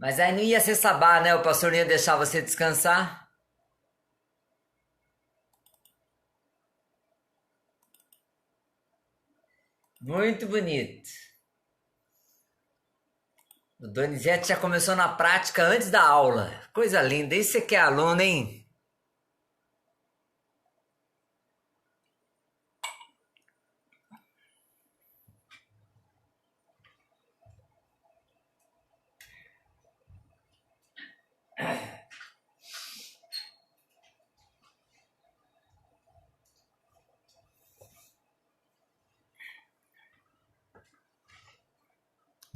Mas aí não ia ser sabá, né? O pastor não ia deixar você descansar. Muito bonito. O Donizete já começou na prática antes da aula. Coisa linda. Isso é que é aluno, hein?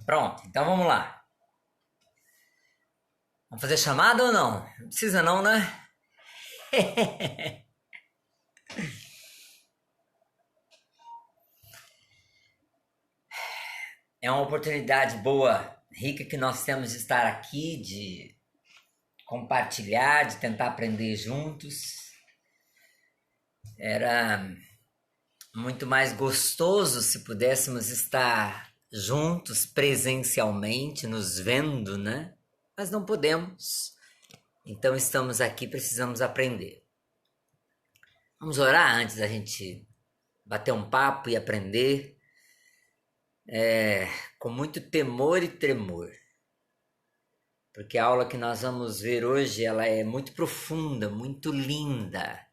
Pronto, então vamos lá. Vamos fazer chamada ou não? Não precisa não, né? É uma oportunidade boa, rica que nós temos de estar aqui, de compartilhar, de tentar aprender juntos. Era muito mais gostoso se pudéssemos estar juntos presencialmente, nos vendo, né? Mas não podemos. Então estamos aqui, precisamos aprender. Vamos orar antes da gente bater um papo e aprender, com muito temor e tremor. Porque a aula que nós vamos ver hoje, ela é muito profunda, muito linda.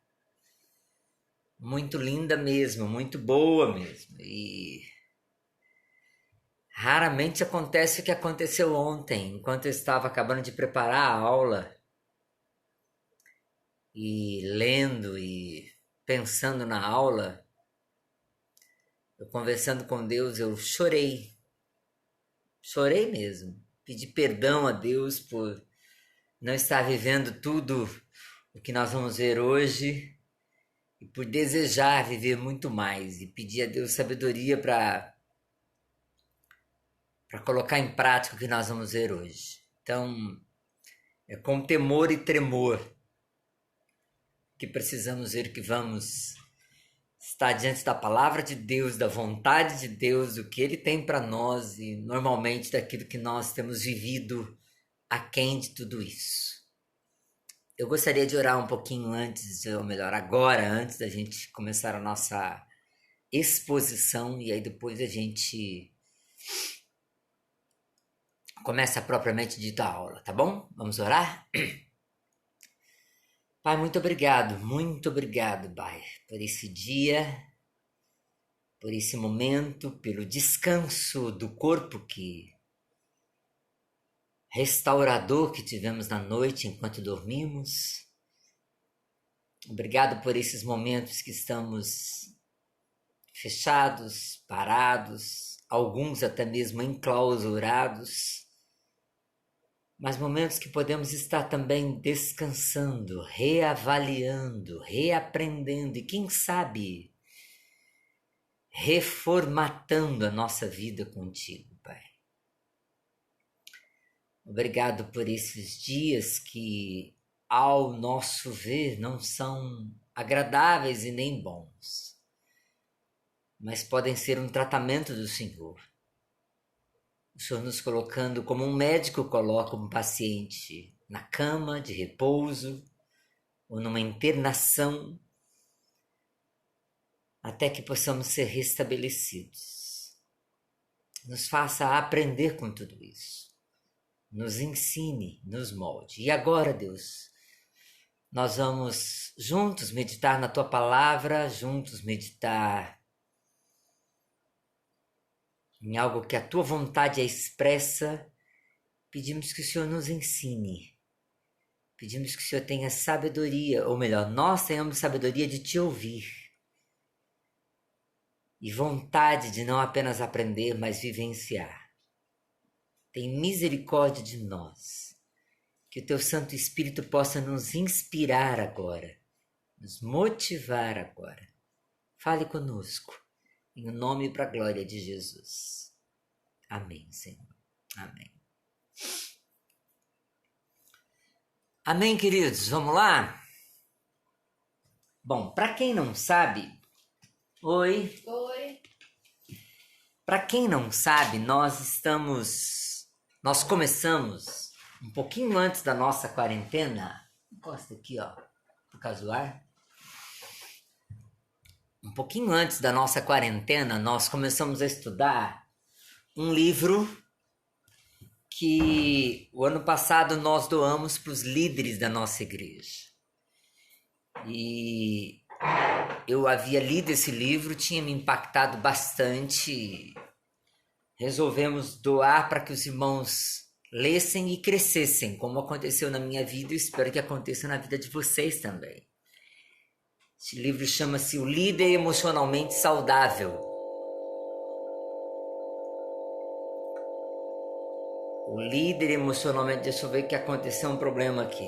Muito linda mesmo, muito boa mesmo. E raramente acontece o que aconteceu ontem, enquanto eu estava acabando de preparar a aula e lendo e pensando na aula, eu conversando com Deus, eu chorei. Chorei mesmo. Pedi perdão a Deus por não estar vivendo tudo o que nós vamos ver hoje e por desejar viver muito mais e pedir a Deus sabedoria para colocar em prática o que nós vamos ver hoje. Então, é com temor e tremor que precisamos ver que vamos estar diante da palavra de Deus, da vontade de Deus, do que Ele tem para nós e normalmente daquilo que nós temos vivido aquém de tudo isso. Eu gostaria de orar um pouquinho antes, ou melhor, agora, antes da gente começar a nossa exposição e aí depois a gente começa propriamente dita a aula, tá bom? Vamos orar? Pai, muito obrigado, Pai, por esse dia, por esse momento, pelo descanso do corpo restaurador que tivemos na noite enquanto dormimos. Obrigado por esses momentos que estamos fechados, parados, alguns até mesmo enclausurados, mas momentos que podemos estar também descansando, reavaliando, reaprendendo e quem sabe reformatando a nossa vida contigo, Pai. Obrigado por esses dias que, ao nosso ver, não são agradáveis e nem bons, mas podem ser um tratamento do Senhor. O Senhor nos colocando como um médico coloca um paciente na cama de repouso ou numa internação, até que possamos ser restabelecidos. Nos faça aprender com tudo isso. Nos ensine, nos molde. E agora, Deus, nós vamos juntos meditar na Tua Palavra, juntos meditar em algo que a Tua vontade é expressa. Pedimos que o Senhor nos ensine. Pedimos que o Senhor tenha sabedoria, ou melhor, nós tenhamos sabedoria de Te ouvir. E vontade de não apenas aprender, mas vivenciar. Tem misericórdia de nós. Que o Teu Santo Espírito possa nos inspirar agora, nos motivar agora. Fale conosco, em nome e para a glória de Jesus. Amém, Senhor. Amém. Amém, queridos. Vamos lá? Bom, para quem não sabe... Oi. Para quem não sabe, nós começamos um pouquinho antes da nossa quarentena, encosta aqui, ó, por causa do ar. Um pouquinho antes da nossa quarentena, nós começamos a estudar um livro que o ano passado nós doamos para os líderes da nossa igreja. E eu havia lido esse livro, tinha me impactado bastante. Resolvemos doar para que os irmãos lessem e crescessem, como aconteceu na minha vida e espero que aconteça na vida de vocês também. Esse livro chama-se O Líder Emocionalmente Saudável. O líder emocionalmente... Deixa eu ver que aconteceu um problema aqui.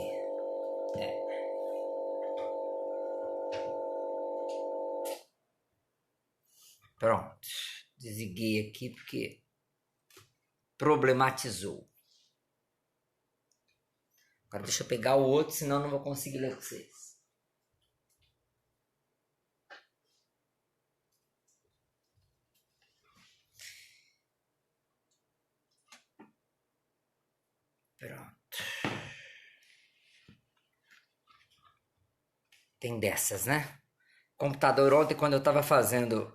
Pronto. Desliguei aqui porque problematizou. Agora deixa eu pegar o outro, senão eu não vou conseguir ler com vocês. Pronto. Tem dessas, né? O computador ontem, quando eu estava fazendo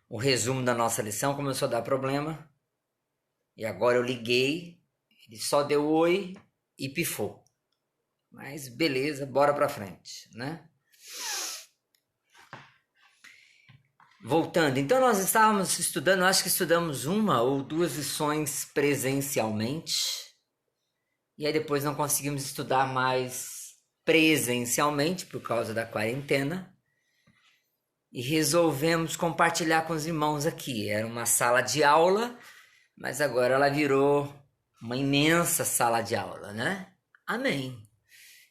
o resumo da nossa lição, começou a dar problema. E agora eu liguei, ele só deu oi e pifou. Mas beleza, bora pra frente, né? Voltando, então nós estávamos estudando, acho que estudamos uma ou duas lições presencialmente. E aí depois não conseguimos estudar mais presencialmente por causa da quarentena. E resolvemos compartilhar com os irmãos aqui. Era uma sala de aula, mas agora ela virou uma imensa sala de aula, né? Amém.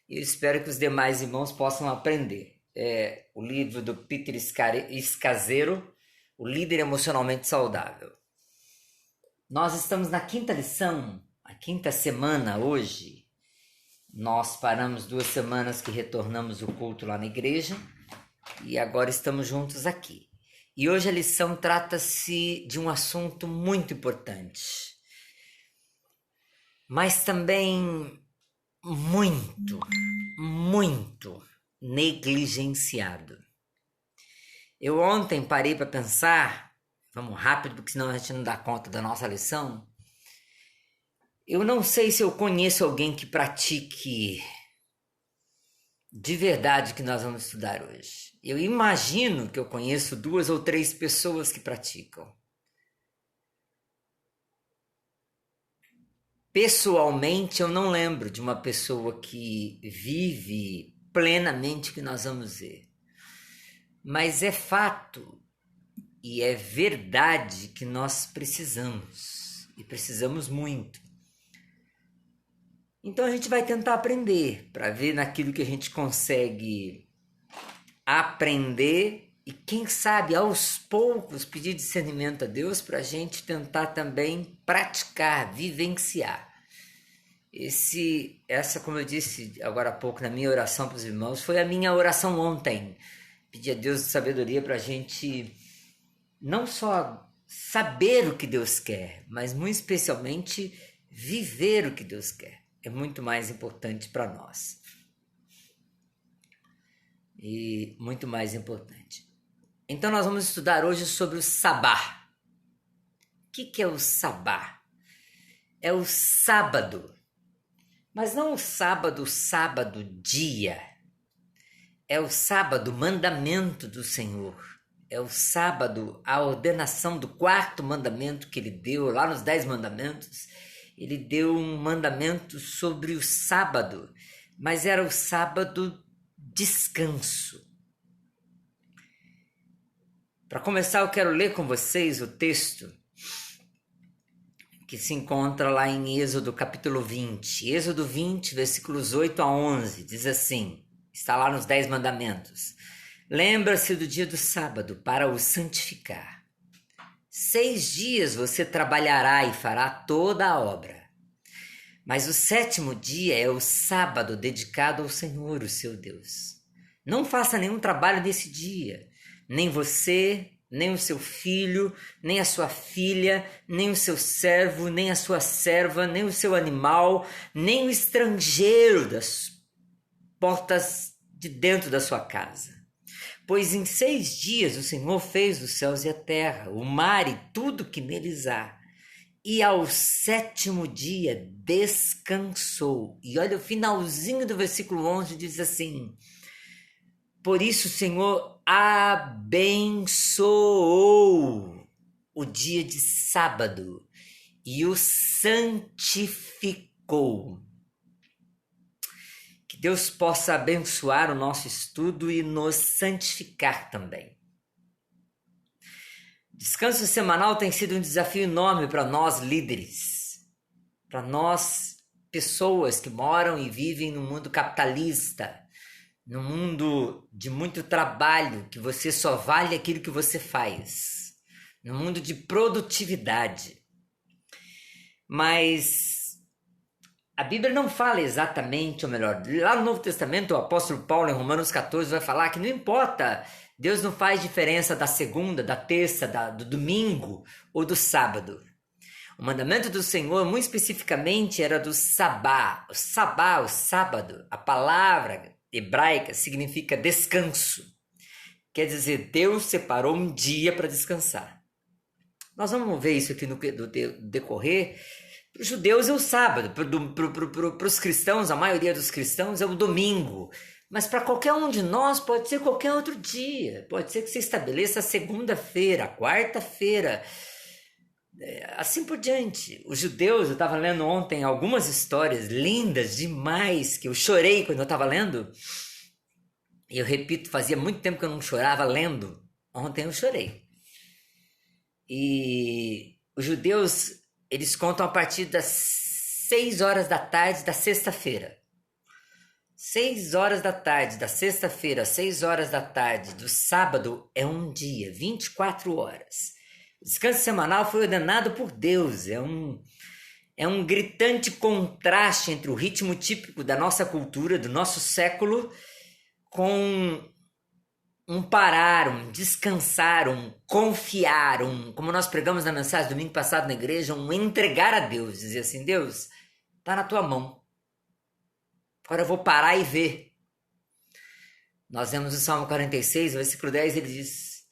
Eu espero que os demais irmãos possam aprender. É o livro do Peter Scazzero, O Líder Emocionalmente Saudável. Nós estamos na quinta lição, a quinta semana hoje. Nós paramos 2 semanas que retornamos o culto lá na igreja e agora estamos juntos aqui. E hoje a lição trata-se de um assunto muito importante, mas também muito negligenciado. Eu ontem parei para pensar, vamos rápido porque senão a gente não dá conta da nossa lição. Eu não sei se eu conheço alguém que pratique de verdade o que nós vamos estudar hoje. Eu imagino que eu conheço 2 ou 3 pessoas que praticam. Pessoalmente, eu não lembro de uma pessoa que vive plenamente o que nós vamos ver. Mas é fato e é verdade que nós precisamos, e precisamos muito. Então a gente vai tentar aprender para ver naquilo que a gente consegue aprender e quem sabe aos poucos pedir discernimento a Deus para a gente tentar também praticar, vivenciar. Essa, como eu disse agora há pouco na minha oração para os irmãos, foi a minha oração ontem. Pedi a Deus sabedoria para a gente não só saber o que Deus quer, mas muito especialmente viver o que Deus quer. É muito mais importante para nós. E muito mais importante. Então nós vamos estudar hoje sobre o sabá. O que é o sabá? É o sábado. Mas não o sábado dia. É o sábado, mandamento do Senhor. É o sábado, a ordenação do 4º mandamento que ele deu lá nos 10 mandamentos. Ele deu um mandamento sobre o sábado, mas era o sábado descanso. Para começar, eu quero ler com vocês o texto que se encontra lá em Êxodo capítulo 20. Êxodo 20, versículos 8 a 11, diz assim, está lá nos 10 mandamentos. Lembra-se do dia do sábado para o santificar. 6 dias você trabalhará e fará toda a obra. Mas o 7º dia é o sábado dedicado ao Senhor, o seu Deus. Não faça nenhum trabalho nesse dia, nem você, nem o seu filho, nem a sua filha, nem o seu servo, nem a sua serva, nem o seu animal, nem o estrangeiro das portas de dentro da sua casa. Pois em 6 dias o Senhor fez os céus e a terra, o mar e tudo que neles há. E ao 7º dia descansou. E olha o finalzinho do versículo 11, diz assim: por isso o Senhor abençoou o dia de sábado e o santificou. Que Deus possa abençoar o nosso estudo e nos santificar também. Descanso semanal tem sido um desafio enorme para nós líderes, para nós pessoas que moram e vivem no mundo capitalista, no mundo de muito trabalho, que você só vale aquilo que você faz, no mundo de produtividade. Mas a Bíblia não fala exatamente, ou melhor, lá no Novo Testamento o apóstolo Paulo em Romanos 14 vai falar que não importa, Deus não faz diferença da segunda, da terça, do domingo ou do sábado. O mandamento do Senhor, muito especificamente, era do sabá. O sabá, o sábado, a palavra hebraica significa descanso. Quer dizer, Deus separou um dia para descansar. Nós vamos ver isso aqui no decorrer. Para os judeus é o sábado, para os cristãos, a maioria dos cristãos é o domingo. Mas para qualquer um de nós pode ser qualquer outro dia. Pode ser que você estabeleça a segunda-feira, a quarta-feira, assim por diante. Os judeus, eu estava lendo ontem algumas histórias lindas demais, que eu chorei quando eu estava lendo. E eu repito, fazia muito tempo que eu não chorava lendo. Ontem eu chorei. E os judeus, eles contam a partir das 6 horas da tarde da sexta-feira. 6 horas da tarde da sexta-feira, 6 horas da tarde do sábado é um dia, 24 horas. O descanso semanal foi ordenado por Deus. É um gritante contraste entre o ritmo típico da nossa cultura, do nosso século, com um parar, um descansar, um confiar, como nós pregamos na mensagem domingo passado na igreja, um entregar a Deus. Dizer assim, Deus, está na tua mão. Agora eu vou parar e ver. Nós vemos no Salmo 46, versículo 10, ele diz: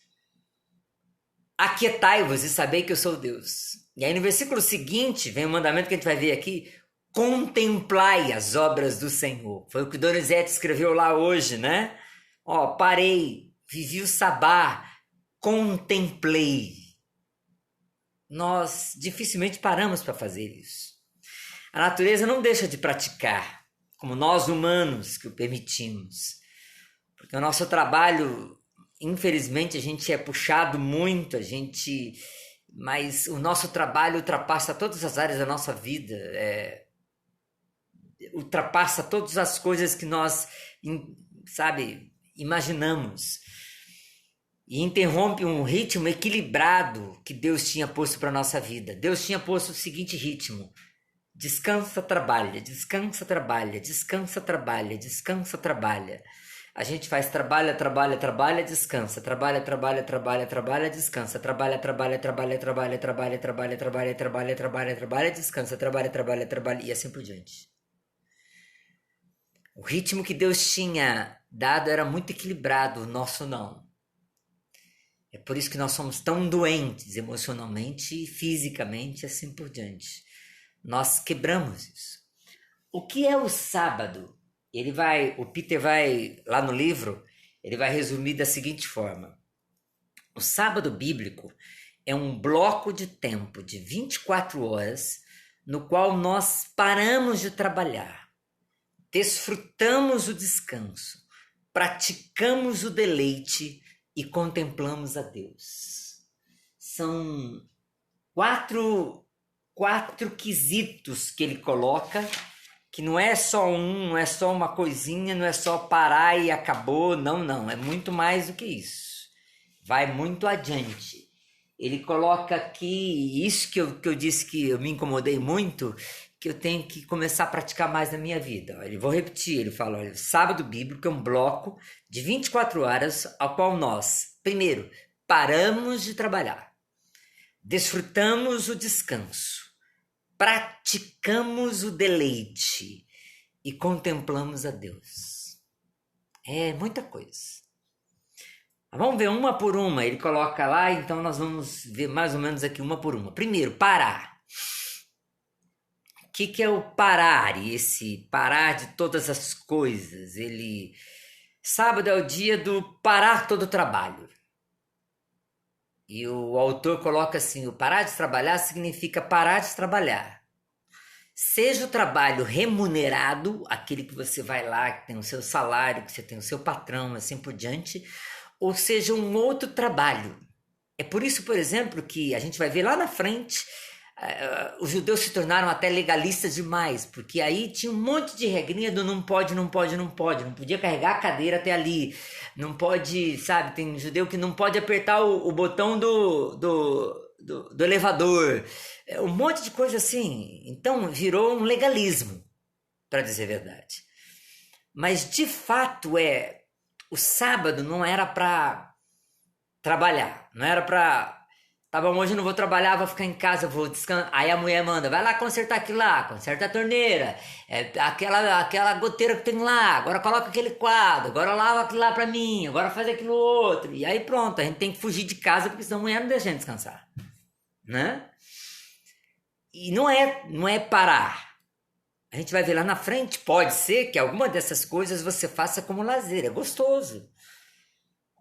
aquietai-vos e sabei que eu sou Deus. E aí no versículo seguinte, vem o mandamento que a gente vai ver aqui: contemplai as obras do Senhor. Foi o que Donizete escreveu lá hoje, né? Parei, vivi o sabá, contemplei. Nós dificilmente paramos para fazer isso. A natureza não deixa de praticar, como nós humanos que o permitimos. Porque o nosso trabalho, infelizmente, a gente é puxado muito, mas o nosso trabalho ultrapassa todas as áreas da nossa vida, ultrapassa todas as coisas que nós, imaginamos. E interrompe um ritmo equilibrado que Deus tinha posto para a nossa vida. Deus tinha posto o seguinte ritmo: descansa, trabalha, descansa, trabalha, descansa, trabalha, descansa, trabalha. A gente faz trabalha, trabalha, trabalha, descansa, trabalha, trabalha, trabalha, trabalha, descansa, trabalha, trabalha, trabalha, trabalha, trabalha, trabalha, trabalha, trabalha, trabalha, trabalha, descansa, trabalha, trabalha, trabalha, e assim por diante. O ritmo que Deus tinha dado era muito equilibrado, o nosso não. É por isso que nós somos tão doentes emocionalmente, fisicamente, assim por diante. Nós quebramos isso. O que é o sábado? O Peter vai, lá no livro, ele vai resumir da seguinte forma: o sábado bíblico é um bloco de tempo de 24 horas no qual nós paramos de trabalhar, desfrutamos o descanso, praticamos o deleite e contemplamos a Deus. São quatro quesitos que ele coloca, que não é só não é só uma coisinha, não é só parar e acabou, não, é muito mais do que isso. Vai muito adiante. Ele coloca aqui, isso que eu disse que eu me incomodei muito, que eu tenho que começar a praticar mais na minha vida. Eu vou repetir, ele fala, olha, sábado bíblico é um bloco de 24 horas ao qual nós, primeiro, paramos de trabalhar, desfrutamos o descanso, praticamos o deleite e contemplamos a Deus. É muita coisa. Vamos ver uma por uma. Ele coloca lá, então nós vamos ver mais ou menos aqui uma por uma. Primeiro, parar. O que é o parar? E esse parar de todas as coisas. Sábado é o dia do parar todo o trabalho. E o autor coloca assim, o parar de trabalhar significa parar de trabalhar. Seja o trabalho remunerado, aquele que você vai lá, que tem o seu salário, que você tem o seu patrão, assim por diante, ou seja um outro trabalho. É por isso, por exemplo, que a gente vai ver lá na frente, os judeus se tornaram até legalistas demais, porque aí tinha um monte de regrinha do não pode, não podia carregar a cadeira até ali, não pode, sabe, tem judeu que não pode apertar o botão do elevador, um monte de coisa assim. Então virou um legalismo, para dizer a verdade. Mas de fato o sábado não era para trabalhar, não era para... Tá bom, hoje eu não vou trabalhar, vou ficar em casa, vou descansar. Aí a mulher manda, vai lá consertar aquilo lá, conserta a torneira, aquela goteira que tem lá, agora coloca aquele quadro, agora lava aquilo lá pra mim, agora faz aquilo outro. E aí pronto, a gente tem que fugir de casa, porque senão a mulher não deixa a gente descansar, né? E não é parar. A gente vai ver lá na frente, pode ser que alguma dessas coisas você faça como lazer, é gostoso.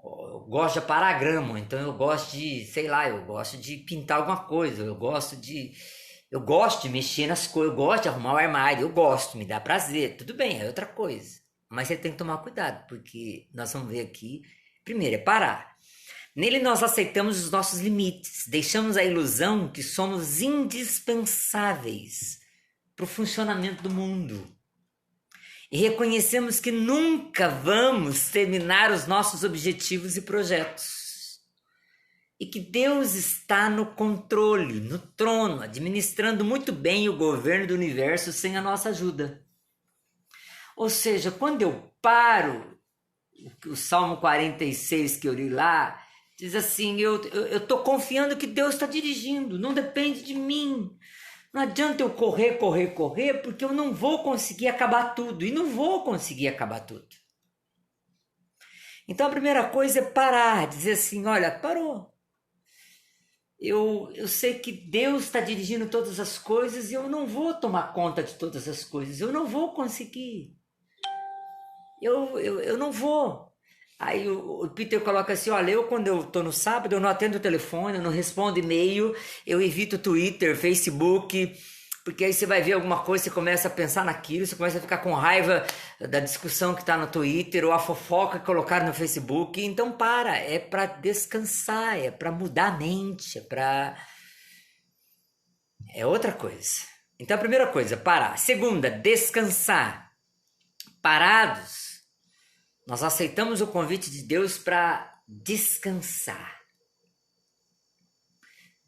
Eu gosto de aparar grama, então eu gosto de, sei lá, eu gosto de pintar alguma coisa, eu gosto de mexer nas coisas, eu gosto de arrumar o armário, eu gosto, me dá prazer, tudo bem, é outra coisa. Mas você tem que tomar cuidado, porque nós vamos ver aqui, primeiro é parar. Nele nós aceitamos os nossos limites, deixamos a ilusão que somos indispensáveis para o funcionamento do mundo. E reconhecemos que nunca vamos terminar os nossos objetivos e projetos. E que Deus está no controle, no trono, administrando muito bem o governo do universo sem a nossa ajuda. Ou seja, quando eu paro, o Salmo 46 que eu li lá, diz assim, eu estou confiando que Deus está dirigindo, não depende de mim. Não adianta eu correr, porque eu não vou conseguir acabar tudo. E não vou conseguir acabar tudo. Então a primeira coisa é parar, dizer assim, olha, parou. Eu sei que Deus está dirigindo todas as coisas e eu não vou tomar conta de todas as coisas. Eu não vou conseguir. Eu não vou. Aí o Peter coloca assim, olha, quando eu tô no sábado, eu não atendo o telefone, eu não respondo e-mail, eu evito Twitter, Facebook, porque aí você vai ver alguma coisa, você começa a pensar naquilo, você começa a ficar com raiva da discussão que tá no Twitter, ou a fofoca que colocaram no Facebook, então é para descansar, é para mudar a mente, é outra coisa. Então a primeira coisa, parar. Segunda, descansar. Parados, nós aceitamos o convite de Deus para descansar.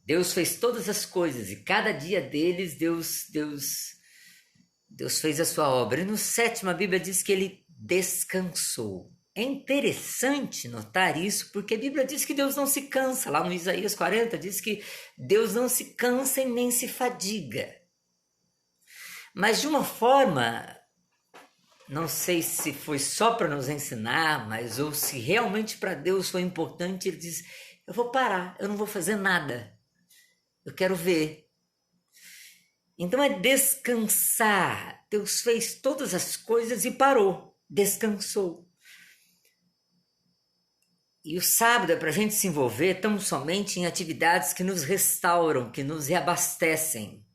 Deus fez todas as coisas e cada dia deles Deus fez a sua obra. E no sétimo a Bíblia diz que ele descansou. É interessante notar isso porque a Bíblia diz que Deus não se cansa. Lá no Isaías 40 diz que Deus não se cansa e nem se fadiga. Mas de uma forma... Não sei se foi só para nos ensinar, mas ou se realmente para Deus foi importante, ele diz, eu vou parar, eu não vou fazer nada, eu quero ver. Então é descansar. Deus fez todas as coisas e parou, descansou. E o sábado é para a gente se envolver tão somente em atividades que nos restauram, que nos reabastecem,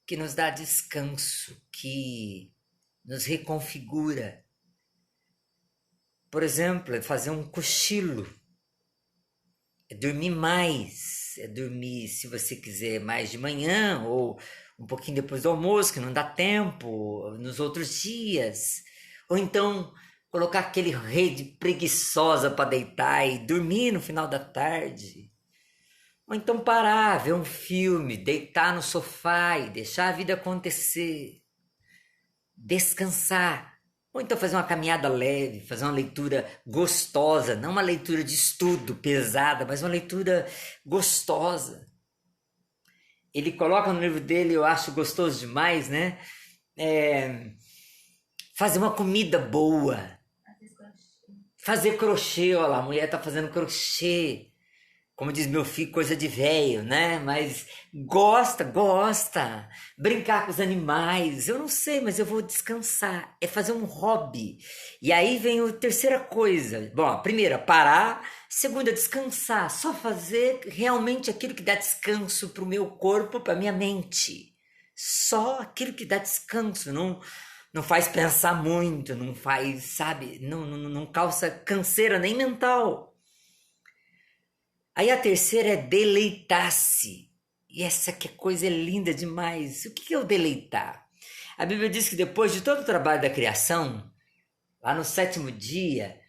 que nos dá descanso, que nos reconfigura. Por exemplo, é fazer um cochilo, é dormir mais, é dormir, se você quiser, mais de manhã ou um pouquinho depois do almoço, que não dá tempo, nos outros dias. Ou então colocar aquele rede preguiçosa para deitar e dormir no final da tarde. Ou então parar, ver um filme, deitar no sofá e deixar a vida acontecer. Descansar. Ou então fazer uma caminhada leve, fazer uma leitura gostosa, não uma leitura de estudo pesada, mas uma leitura gostosa. Ele coloca no livro dele, eu acho gostoso demais, né? Fazer uma comida boa. Fazer crochê, olha lá, a mulher tá fazendo crochê. Como diz meu filho, coisa de velho, né? Mas gosta. Brincar com os animais. Eu não sei, mas eu vou descansar. É fazer um hobby. E aí vem a terceira coisa. Bom, a primeira, parar. Segunda, descansar. Só fazer realmente aquilo que dá descanso para o meu corpo, para minha mente. Só aquilo que dá descanso. Não faz pensar muito, não faz, sabe? Não causa canseira nem mental. Aí a terceira é deleitar-se. E essa que coisa é linda demais. O que é o deleitar? A Bíblia diz que depois de todo o trabalho da criação, lá no 7º dia,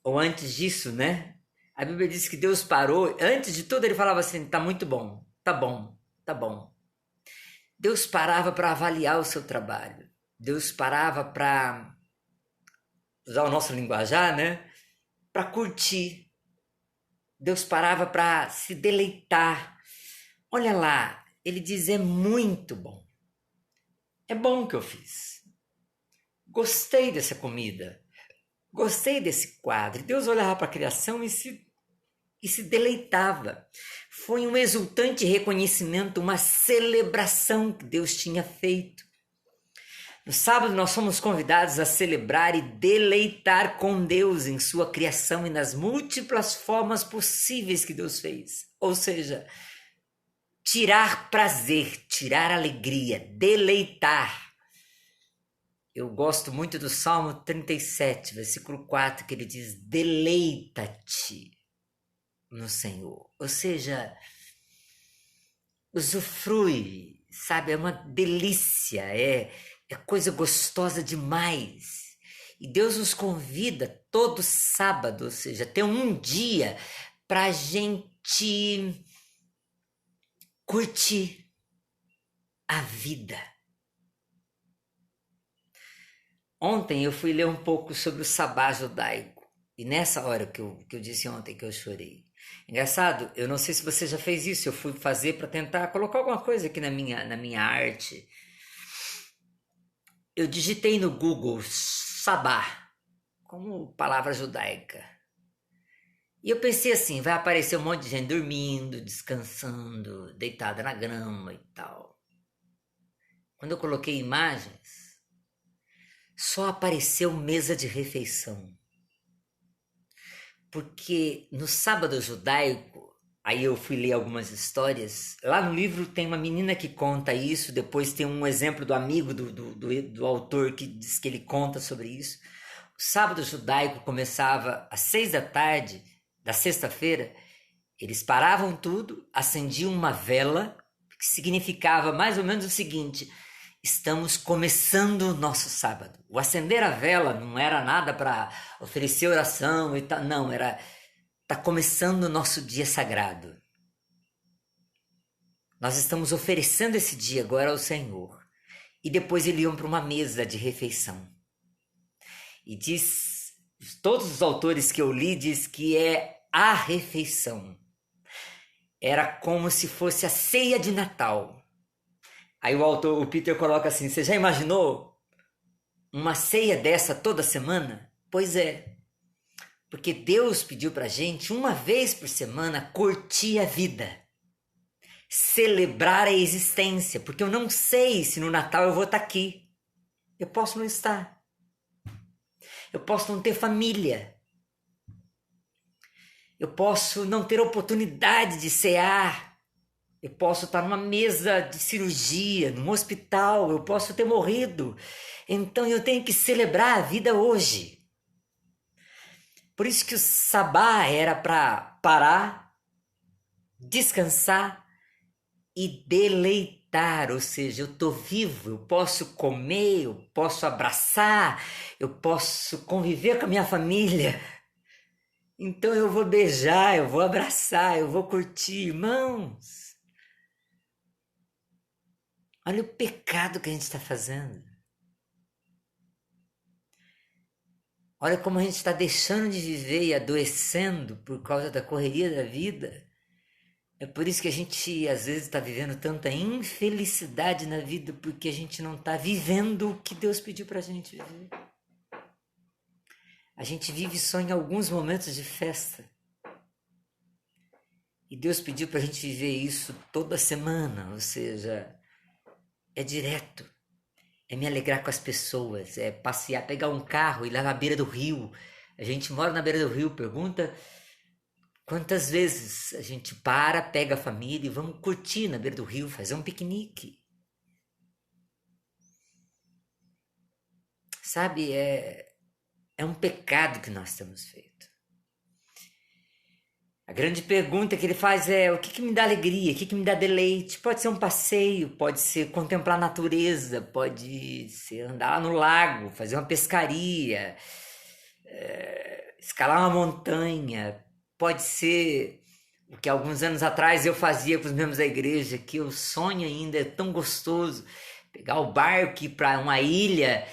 ou antes disso, né? A Bíblia diz que Deus parou. Antes de tudo ele falava assim, tá muito bom, tá bom, tá bom. Deus parava para avaliar o seu trabalho. Deus parava para, usar o nosso linguajar, né? Para curtir. Deus parava para se deleitar. Olha lá, ele diz, é muito bom. É bom o que eu fiz. Gostei dessa comida. Gostei desse quadro. Deus olhava para a criação e se deleitava. Foi um exultante reconhecimento, uma celebração que Deus tinha feito. No sábado nós somos convidados a celebrar e deleitar com Deus em sua criação e nas múltiplas formas possíveis que Deus fez. Ou seja, tirar prazer, tirar alegria, deleitar. Eu gosto muito do Salmo 37, versículo 4, que ele diz, deleita-te no Senhor. Ou seja, usufrui, sabe? É uma delícia, é coisa gostosa demais. E Deus nos convida todo sábado, ou seja, ter um dia para a gente curtir a vida. Ontem eu fui ler um pouco sobre o sabá judaico. E nessa hora que eu disse ontem que eu chorei. Engraçado, eu não sei se você já fez isso. Eu fui fazer para tentar colocar alguma coisa aqui na minha arte. Eu digitei no Google sabá como palavra judaica. E eu pensei assim, vai aparecer um monte de gente dormindo, descansando, deitada na grama e tal. Quando eu coloquei imagens, só apareceu mesa de refeição. Porque no sábado judaico, aí eu fui ler algumas histórias. Lá no livro tem uma menina que conta isso, depois tem um exemplo do amigo do autor que diz que ele conta sobre isso. O sábado judaico começava às 6 da tarde da sexta-feira. Eles paravam tudo, acendiam uma vela, que significava mais ou menos o seguinte: estamos começando o nosso sábado. O acender a vela não era nada para oferecer oração e tal, não, tá começando o nosso dia sagrado. Nós estamos oferecendo esse dia agora ao Senhor. E depois eles iam para uma mesa de refeição. E diz, todos os autores que eu li diz que é a refeição. Era como se fosse a ceia de Natal. Aí o Peter coloca assim, você já imaginou uma ceia dessa toda semana? Pois é, porque Deus pediu pra gente uma vez por semana curtir a vida, celebrar a existência, porque eu não sei se no Natal eu vou estar aqui, eu posso não estar, eu posso não ter família, eu posso não ter oportunidade de cear, eu posso estar numa mesa de cirurgia, num hospital, eu posso ter morrido. Então eu tenho que celebrar a vida hoje. Por isso que o sabá era para parar, descansar e deleitar. Ou seja, eu estou vivo, eu posso comer, eu posso abraçar, eu posso conviver com a minha família. Então eu vou beijar, eu vou abraçar, eu vou curtir. Irmãos, olha o pecado que a gente está fazendo. Olha como a gente está deixando de viver e adoecendo por causa da correria da vida. É por isso que a gente às vezes está vivendo tanta infelicidade na vida, porque a gente não está vivendo o que Deus pediu para a gente viver. A gente vive só em alguns momentos de festa. E Deus pediu para a gente viver isso toda semana, ou seja, é direto. É me alegrar com as pessoas, é passear, pegar um carro e ir lá na beira do rio. A gente mora na beira do rio, pergunta quantas vezes a gente para, pega a família e vamos curtir na beira do rio, fazer um piquenique. Sabe, é um pecado que nós temos feito. A grande pergunta que ele faz é: o que me dá alegria? O que me dá deleite? Pode ser um passeio, pode ser contemplar a natureza, pode ser andar no lago, fazer uma pescaria, escalar uma montanha, pode ser o que alguns anos atrás eu fazia com os membros da igreja, que o sonho ainda é tão gostoso, pegar o barco e ir para uma ilha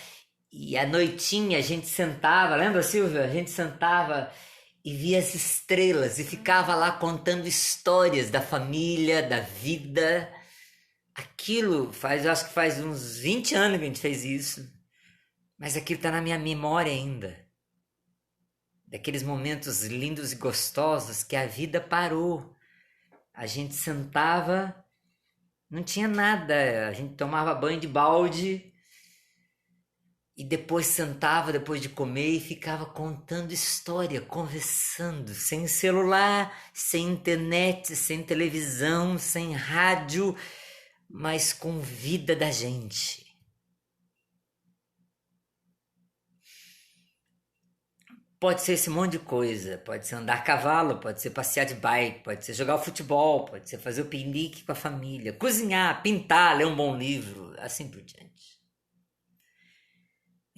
e à noitinha a gente sentava, lembra, Silvia? A gente sentava e via as estrelas e ficava lá contando histórias da família, da vida. Aquilo eu acho que faz uns 20 anos que a gente fez isso, mas aquilo está na minha memória ainda. Daqueles momentos lindos e gostosos que a vida parou. A gente sentava, não tinha nada, a gente tomava banho de balde e depois sentava, depois de comer, e ficava contando história, conversando, sem celular, sem internet, sem televisão, sem rádio, mas com vida da gente. Pode ser esse monte de coisa, pode ser andar a cavalo, pode ser passear de bike, pode ser jogar o futebol, pode ser fazer o piquenique com a família, cozinhar, pintar, ler um bom livro, assim por diante.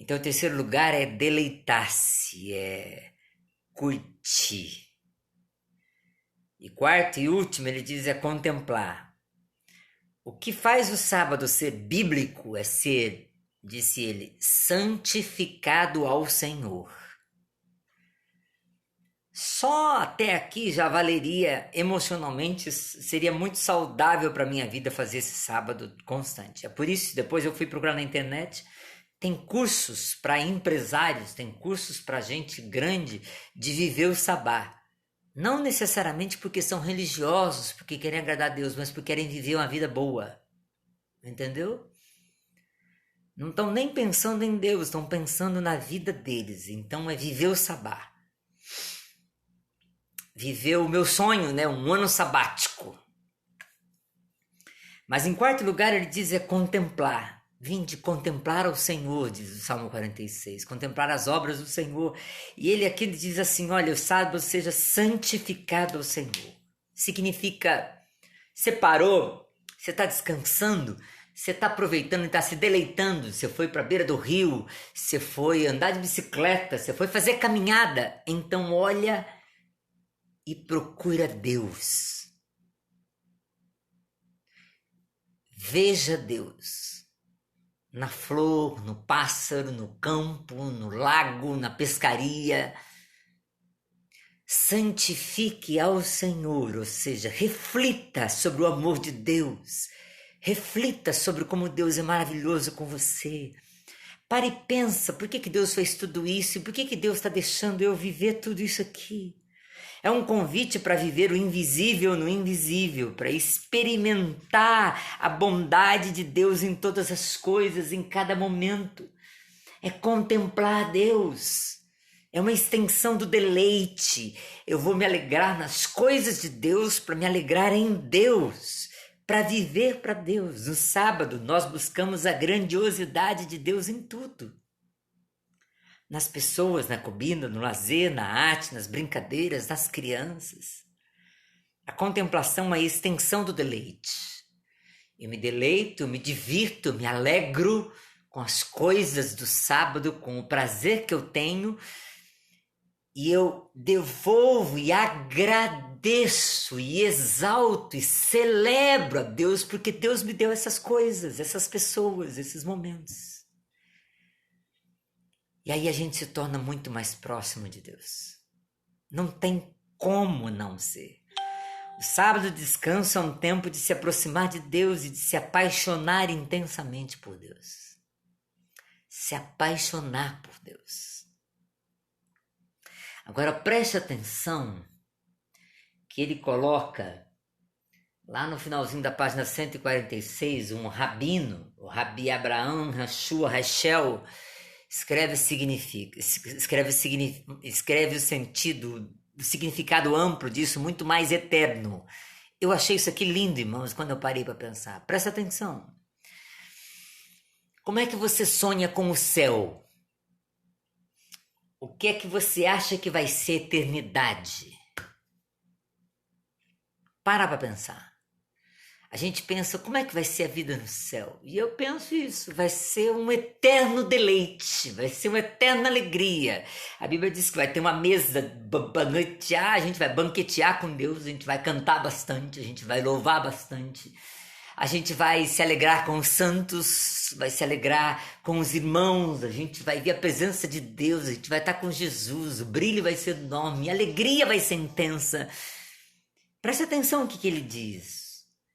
Então, o terceiro lugar é deleitar-se, é curtir. E quarto e último, ele diz, é contemplar. O que faz o sábado ser bíblico é ser, disse ele, santificado ao Senhor. Só até aqui já valeria emocionalmente, seria muito saudável para minha vida fazer esse sábado constante. É por isso, depois eu fui procurar na internet, tem cursos para empresários, tem cursos para gente grande de viver o sabá. Não necessariamente porque são religiosos, porque querem agradar a Deus, mas porque querem viver uma vida boa. Entendeu? Não estão nem pensando em Deus, estão pensando na vida deles. Então é viver o sabá. Viver o meu sonho, né? Um ano sabático. Mas em quarto lugar ele diz é contemplar. Vinde contemplar ao Senhor, diz o Salmo 46. Contemplar as obras do Senhor. E ele aqui diz assim, olha, o sábado seja santificado ao Senhor. Significa, você parou, você está descansando, você está aproveitando e está se deleitando. Você foi para a beira do rio, você foi andar de bicicleta, você foi fazer caminhada. Então olha e procura Deus. Veja Deus na flor, no pássaro, no campo, no lago, na pescaria. Santifique ao Senhor, ou seja, reflita sobre o amor de Deus. Reflita sobre como Deus é maravilhoso com você. Pare e pensa, por que Deus fez tudo isso? E por que Deus está deixando eu viver tudo isso aqui? É um convite para viver o invisível no invisível, para experimentar a bondade de Deus em todas as coisas, em cada momento. É contemplar Deus. É uma extensão do deleite. Eu vou me alegrar nas coisas de Deus para me alegrar em Deus, para viver para Deus. No sábado, nós buscamos a grandiosidade de Deus em tudo. Nas pessoas, na comida, no lazer, na arte, nas brincadeiras, nas crianças. A contemplação é a extensão do deleite. Eu me deleito, me divirto, me alegro com as coisas do sábado, com o prazer que eu tenho, e eu devolvo e agradeço e exalto e celebro a Deus, porque Deus me deu essas coisas, essas pessoas, esses momentos. E aí a gente se torna muito mais próximo de Deus. Não tem como não ser. O sábado de descanso é um tempo de se aproximar de Deus e de se apaixonar intensamente por Deus. Se apaixonar por Deus. Agora preste atenção que ele coloca lá no finalzinho da página 146, um rabino, o Rabi Abraham Rashua Rachel, escreve o sentido, o significado amplo disso, muito mais eterno. Eu achei isso aqui lindo, irmãos, quando eu parei para pensar. Presta atenção. Como é que você sonha com o céu? O que é que você acha que vai ser eternidade? Para pensar. A gente pensa, como é que vai ser a vida no céu? E eu penso isso, vai ser um eterno deleite, vai ser uma eterna alegria. A Bíblia diz que vai ter uma mesa, banquetear, a gente vai banquetear com Deus, a gente vai cantar bastante, a gente vai louvar bastante. A gente vai se alegrar com os santos, vai se alegrar com os irmãos, a gente vai ver a presença de Deus, a gente vai estar com Jesus, o brilho vai ser enorme, a alegria vai ser intensa. Preste atenção no que ele diz.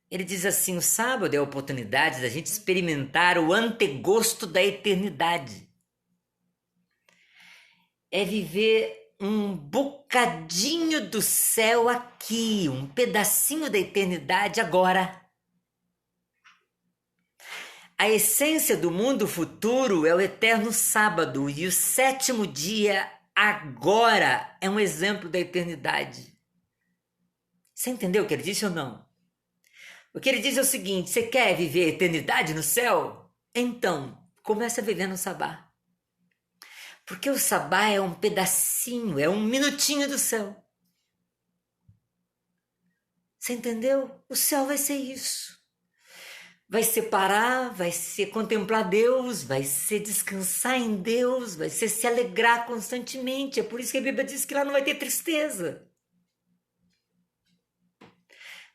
Ele diz assim, o sábado é a oportunidade da gente experimentar o antegosto da eternidade. É viver um bocadinho do céu aqui, um pedacinho da eternidade agora. A essência do mundo futuro é o eterno sábado e o sétimo dia agora é um exemplo da eternidade. Você entendeu o que ele disse ou não? O que ele diz é o seguinte, você quer viver a eternidade no céu? Então, comece a viver no sabá. Porque o sabá é um pedacinho, é um minutinho do céu. Você entendeu? O céu vai ser isso. Vai ser parar, vai ser contemplar Deus, vai ser descansar em Deus, vai ser se alegrar constantemente. É por isso que a Bíblia diz que lá não vai ter tristeza.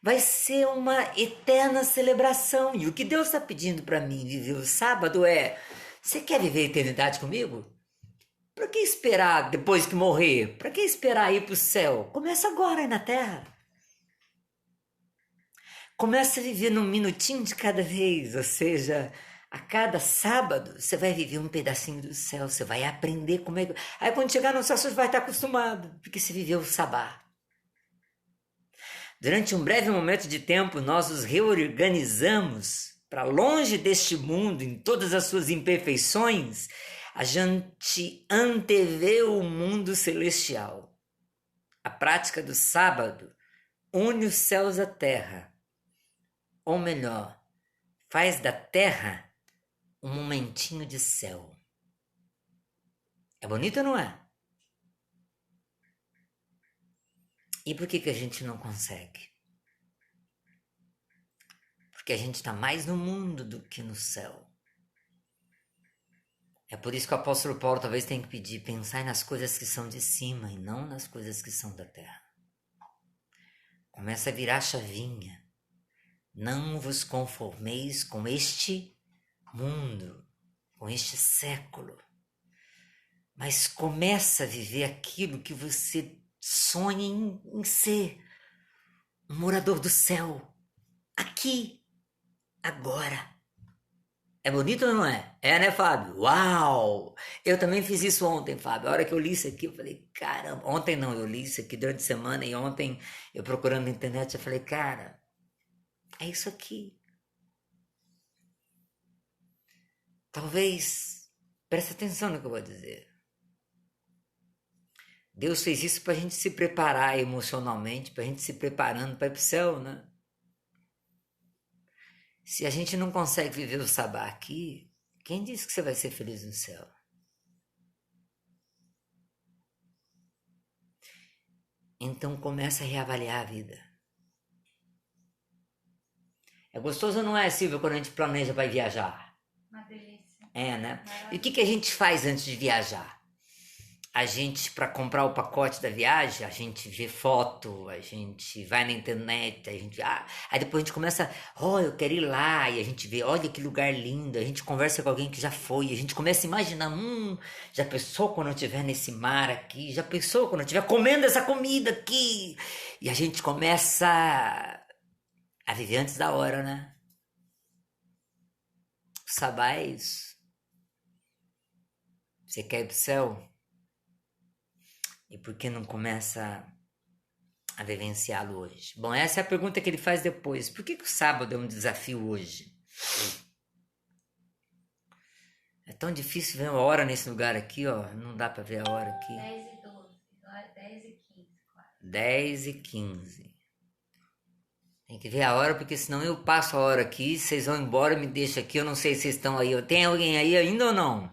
Vai ser uma eterna celebração. E o que Deus está pedindo para mim viver o sábado é, você quer viver a eternidade comigo? Para que esperar depois que morrer? Para que esperar ir para o céu? Começa agora aí na terra. Começa a viver num minutinho de cada vez, ou seja, a cada sábado você vai viver um pedacinho do céu, você vai aprender como é que... Aí quando chegar no céu você vai estar acostumado, porque você viveu o sabá. Durante um breve momento de tempo, nós nos reorganizamos para longe deste mundo, em todas as suas imperfeições, a gente antevê o mundo celestial. A prática do sábado une os céus à terra, ou melhor, faz da terra um momentinho de céu. É bonito ou não é? E por que a gente não consegue? Porque a gente está mais no mundo do que no céu. É por isso que o apóstolo Paulo talvez tenha que pedir, pensai nas coisas que são de cima e não nas coisas que são da terra. Começa a virar a chavinha. Não vos conformeis com este mundo, com este século. Mas começa a viver aquilo que você sonha em ser. Um morador do céu. Aqui. Agora. É bonito ou não é? É, né, Fábio? Uau! Eu também fiz isso ontem, Fábio. A hora que eu li isso aqui, eu falei, caramba. Ontem não, eu li isso aqui durante a semana e ontem, eu procurando na internet, eu falei, cara, é isso aqui. Talvez, preste atenção no que eu vou dizer. Deus fez isso para a gente se preparar emocionalmente, para a gente se preparando para ir para o céu, né? Se a gente não consegue viver o sabá aqui, quem disse que você vai ser feliz no céu? Então começa a reavaliar a vida. É gostoso ou não é, Silvia, quando a gente planeja para viajar? Uma delícia. É, né? E o que a gente faz antes de viajar? a gente, para comprar o pacote da viagem, a gente vê foto, a gente vai na internet, aí depois a gente começa, eu quero ir lá, e a gente vê, olha que lugar lindo, a gente conversa com alguém que já foi, a gente começa a imaginar, já pensou quando eu estiver nesse mar aqui, já pensou quando eu estiver comendo essa comida aqui, e a gente começa a viver antes da hora, né? O sabá é isso. Você quer ir pro céu? E por que não começa a vivenciá-lo hoje? Bom, essa é a pergunta que ele faz depois. Por que o sábado é um desafio hoje? É tão difícil ver a hora nesse lugar aqui, ó. Não dá pra ver a hora aqui. 10h12, agora 10h15, claro. 10h15. Tem que ver a hora, porque senão eu passo a hora aqui, vocês vão embora, me deixam aqui, eu não sei se vocês estão aí. Tem alguém aí ainda ou não?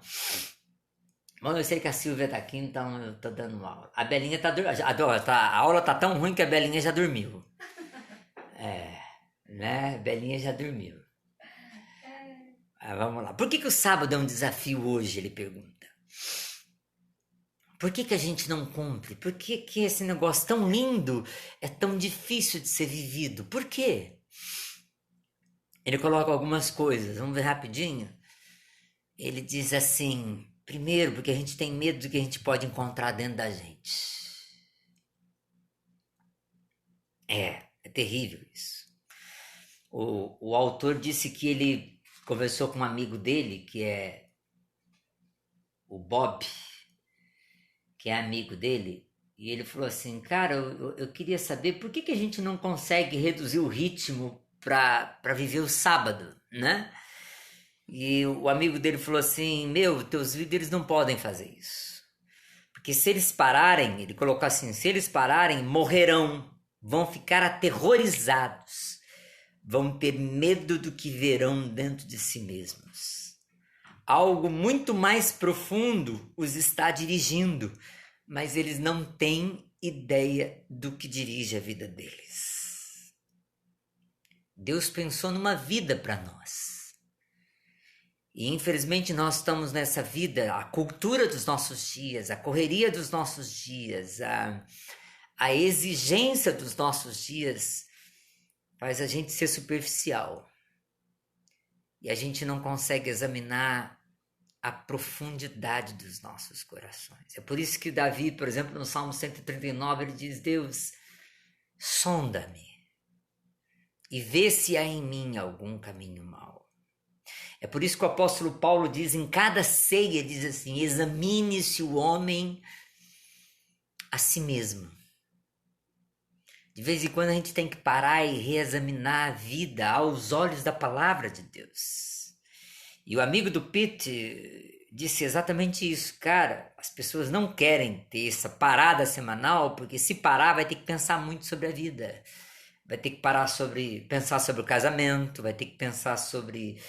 Bom, eu sei que a Silvia tá aqui, então eu tô dando aula. A Belinha tá dormindo. A aula tá tão ruim que a Belinha já dormiu. Né? A Belinha já dormiu. Vamos lá. Por que o sábado é um desafio hoje? Ele pergunta. Por que a gente não cumpre? Por que esse negócio tão lindo é tão difícil de ser vivido? Por quê? Ele coloca algumas coisas. Vamos ver rapidinho? Ele diz assim... Primeiro, porque a gente tem medo do que a gente pode encontrar dentro da gente. É terrível isso. O autor disse que ele conversou com um amigo dele, que é o Bob, que é amigo dele, e ele falou assim, cara, eu queria saber por que a gente não consegue reduzir o ritmo para viver o sábado, né? E o amigo dele falou assim, teus líderes não podem fazer isso. Porque se eles pararem, ele colocou assim, se eles pararem, morrerão, vão ficar aterrorizados, vão ter medo do que verão dentro de si mesmos. Algo muito mais profundo os está dirigindo, mas eles não têm ideia do que dirige a vida deles. Deus pensou numa vida para nós. E infelizmente nós estamos nessa vida, a cultura dos nossos dias, a correria dos nossos dias, a exigência dos nossos dias faz a gente ser superficial. E a gente não consegue examinar a profundidade dos nossos corações. É por isso que Davi, por exemplo, no Salmo 139, ele diz, Deus, sonda-me e vê se há em mim algum caminho mau. É por isso que o apóstolo Paulo diz em cada ceia, diz assim, examine-se o homem a si mesmo. De vez em quando a gente tem que parar e reexaminar a vida aos olhos da palavra de Deus. E o amigo do Pete disse exatamente isso. Cara, as pessoas não querem ter essa parada semanal, porque se parar vai ter que pensar muito sobre a vida. Vai ter que pensar sobre o casamento, vai ter que pensar sobre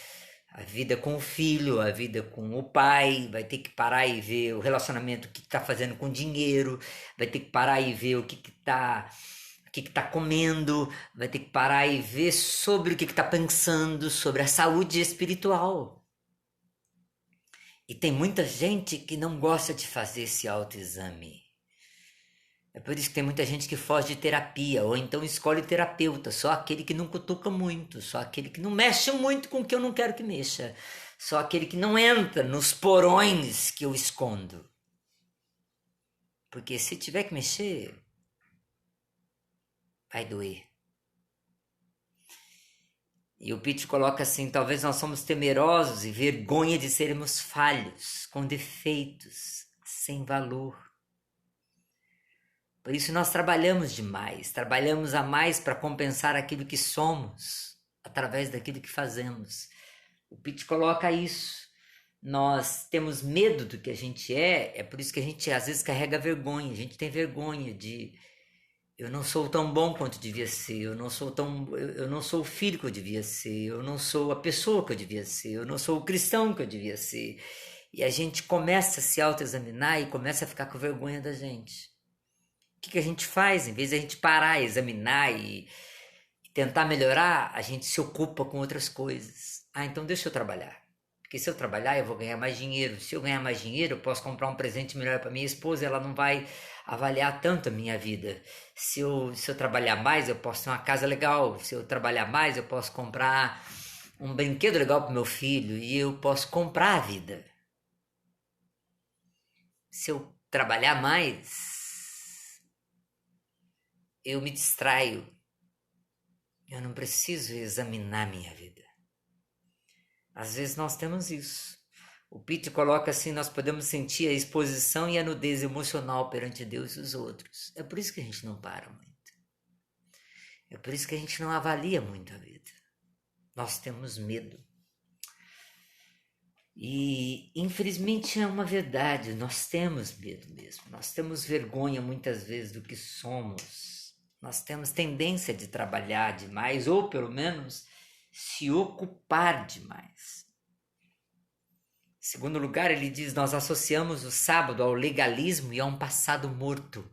a vida com o filho, a vida com o pai, vai ter que parar e ver o relacionamento, o que está fazendo com o dinheiro, vai ter que parar e ver o que está comendo, vai ter que parar e ver sobre o que está pensando, sobre a saúde espiritual. E tem muita gente que não gosta de fazer esse autoexame. É por isso que tem muita gente que foge de terapia, ou então escolhe terapeuta, só aquele que não cutuca muito, só aquele que não mexe muito com o que eu não quero que mexa, só aquele que não entra nos porões que eu escondo. Porque se tiver que mexer, vai doer. E o Pete coloca assim, talvez nós somos temerosos e vergonha de sermos falhos, com defeitos, sem valor. Por isso nós trabalhamos demais, trabalhamos a mais para compensar aquilo que somos, através daquilo que fazemos. O Pete coloca isso. Nós temos medo do que a gente é por isso que a gente às vezes carrega vergonha, a gente tem vergonha de eu não sou tão bom quanto devia ser, eu não sou o filho que eu devia ser, eu não sou a pessoa que eu devia ser, eu não sou o cristão que eu devia ser. E a gente começa a se autoexaminar e começa a ficar com vergonha da gente. O que a gente faz? Em vez de a gente parar, examinar e tentar melhorar, a gente se ocupa com outras coisas. Então deixa eu trabalhar. Porque se eu trabalhar, eu vou ganhar mais dinheiro. Se eu ganhar mais dinheiro, eu posso comprar um presente melhor para minha esposa, ela não vai avaliar tanto a minha vida. Se eu trabalhar mais, eu posso ter uma casa legal. Se eu trabalhar mais, eu posso comprar um brinquedo legal para meu filho e eu posso comprar a vida. Se eu trabalhar mais, eu me distraio. Eu não preciso examinar minha vida. Às vezes nós temos isso. O Pete coloca assim, nós podemos sentir a exposição e a nudez emocional perante Deus e os outros. É por isso que a gente não para muito. É por isso que a gente não avalia muito a vida. Nós temos medo. E infelizmente é uma verdade, nós temos medo mesmo. Nós temos vergonha muitas vezes do que somos. Nós temos tendência de trabalhar demais ou pelo menos se ocupar demais. Em segundo lugar, ele diz, nós associamos o sábado ao legalismo e a um passado morto.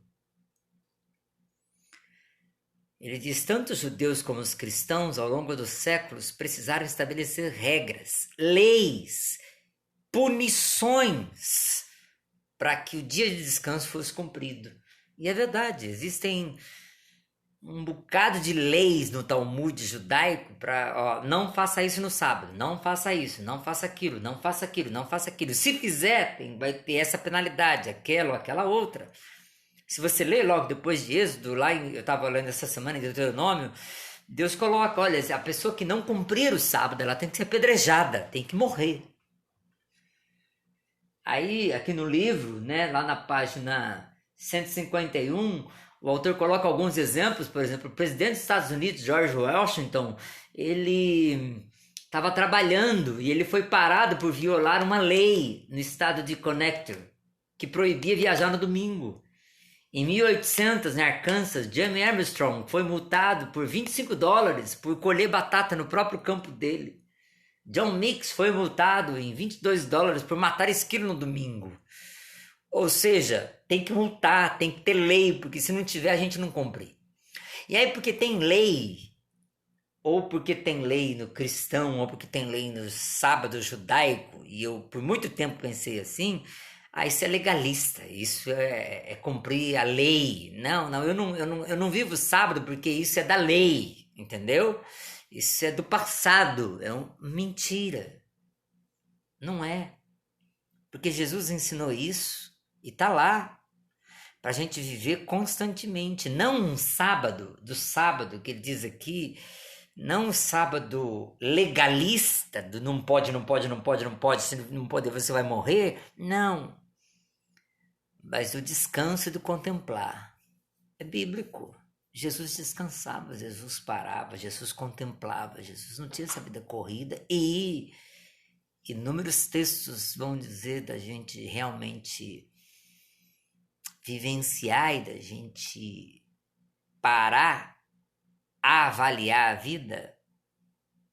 Ele diz, tanto os judeus como os cristãos, ao longo dos séculos, precisaram estabelecer regras, leis, punições, para que o dia de descanso fosse cumprido. E é verdade, existem um bocado de leis no Talmud judaico para, não faça isso no sábado, não faça isso, não faça aquilo, não faça aquilo, não faça aquilo. Se fizer, vai ter essa penalidade, aquela ou aquela outra. Se você lê logo depois de Êxodo, eu estava lendo essa semana em Deuteronômio, Deus coloca, olha, a pessoa que não cumprir o sábado, ela tem que ser apedrejada, tem que morrer. Aí, aqui no livro, né, lá na página 151, o autor coloca alguns exemplos. Por exemplo, o presidente dos Estados Unidos, George Washington, ele estava trabalhando e ele foi parado por violar uma lei no estado de Connecticut que proibia viajar no domingo. Em 1800, em Arkansas, Jamie Armstrong foi multado por $25 por colher batata no próprio campo dele. John Mix foi multado em $22 por matar esquilo no domingo. Ou seja, tem que multar, tem que ter lei, porque se não tiver a gente não cumpre. E aí porque tem lei, ou porque tem lei no cristão, ou porque tem lei no sábado judaico, e eu por muito tempo pensei assim, isso é legalista, isso é cumprir a lei. Não, eu não vivo sábado porque isso é da lei, entendeu? Isso é do passado, mentira. Não é. Porque Jesus ensinou isso e tá lá para a gente viver constantemente. Não um sábado, do sábado que ele diz aqui, não um sábado legalista, do não pode, não pode, não pode, não pode, se não poder você vai morrer. Não. Mas o descanso e do contemplar. É bíblico. Jesus descansava, Jesus parava, Jesus contemplava, Jesus não tinha essa vida corrida e inúmeros textos vão dizer da gente realmente vivenciar e da gente parar a avaliar a vida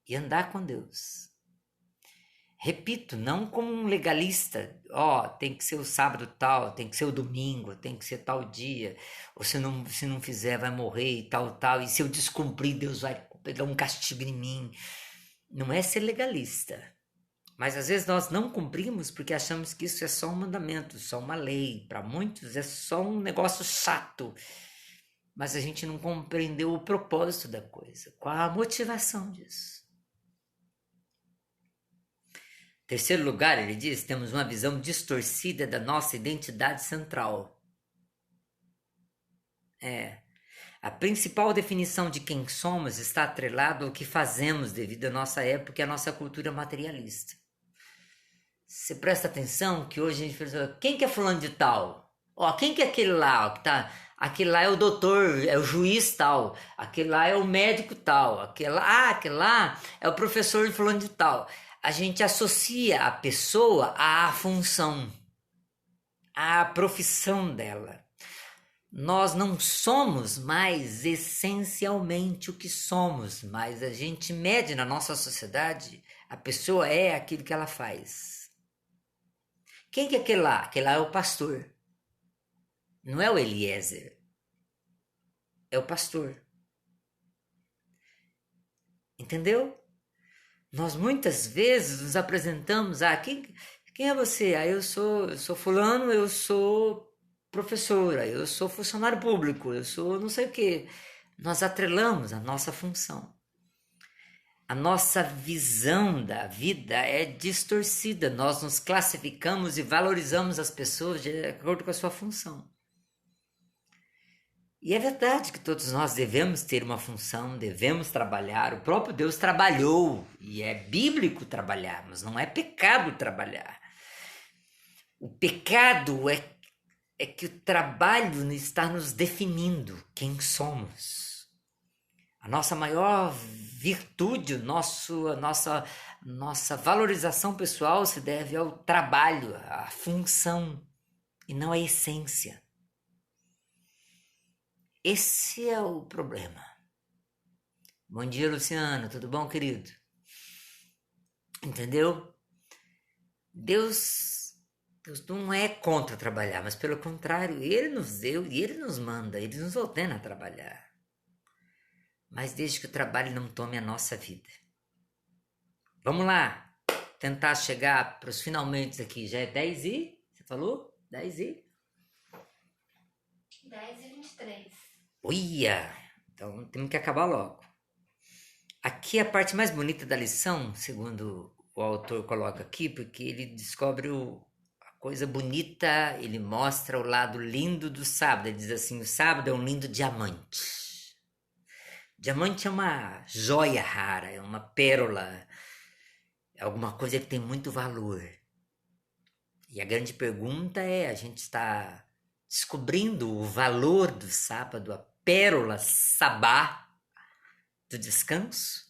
e andar com Deus. Repito, não como um legalista, tem que ser o sábado tal, tem que ser o domingo, tem que ser tal dia, ou se não fizer vai morrer e tal, e se eu descumprir Deus vai dar um castigo em mim. Não é ser legalista, mas às vezes nós não cumprimos porque achamos que isso é só um mandamento, só uma lei, para muitos é só um negócio chato, mas a gente não compreendeu o propósito da coisa, qual a motivação disso. Terceiro lugar, ele diz, temos uma visão distorcida da nossa identidade central. A principal definição de quem somos está atrelado ao que fazemos devido à nossa época e à nossa cultura materialista. Você presta atenção que hoje a gente fala, quem que é fulano de tal? Quem que é aquele lá? Que tá, aquele lá é o doutor, é o juiz tal, aquele lá é o médico tal, aquele lá é o professor de fulano de tal. A gente associa a pessoa à função, à profissão dela. Nós não somos mais essencialmente o que somos, mas a gente mede na nossa sociedade, a pessoa é aquilo que ela faz. Quem que é aquele lá? Aquele lá é o pastor. Não é o Eliezer. É o pastor. Entendeu? Nós muitas vezes nos apresentamos, quem é você? Eu sou fulano, eu sou professora, eu sou funcionário público, eu sou não sei o quê. Nós atrelamos a nossa função. A nossa visão da vida é distorcida. Nós nos classificamos e valorizamos as pessoas de acordo com a sua função. E é verdade que todos nós devemos ter uma função, devemos trabalhar. O próprio Deus trabalhou, e é bíblico trabalhar, mas não é pecado trabalhar. O pecado é que o trabalho está nos definindo quem somos. A nossa maior virtude, a nossa valorização pessoal se deve ao trabalho, à função, e não à essência. Esse é o problema. Bom dia, Luciano. Tudo bom, querido? Entendeu? Deus não é contra trabalhar, mas pelo contrário, Ele nos deu e Ele nos manda, Ele nos ordena a trabalhar. Mas desde que o trabalho não tome a nossa vida. Vamos lá, tentar chegar para os finalmente aqui. Já é 10 e... Você falou? 10 e... 10h23. Uia! Então temos que acabar logo. Aqui é a parte mais bonita da lição, segundo o autor coloca aqui, porque ele descobre a coisa bonita, ele mostra o lado lindo do sábado. Ele diz assim, o sábado é um lindo diamante. Diamante é uma joia rara, é uma pérola, é alguma coisa que tem muito valor. E a grande pergunta é, a gente está descobrindo o valor do sábado, a pérola sabá do descanso?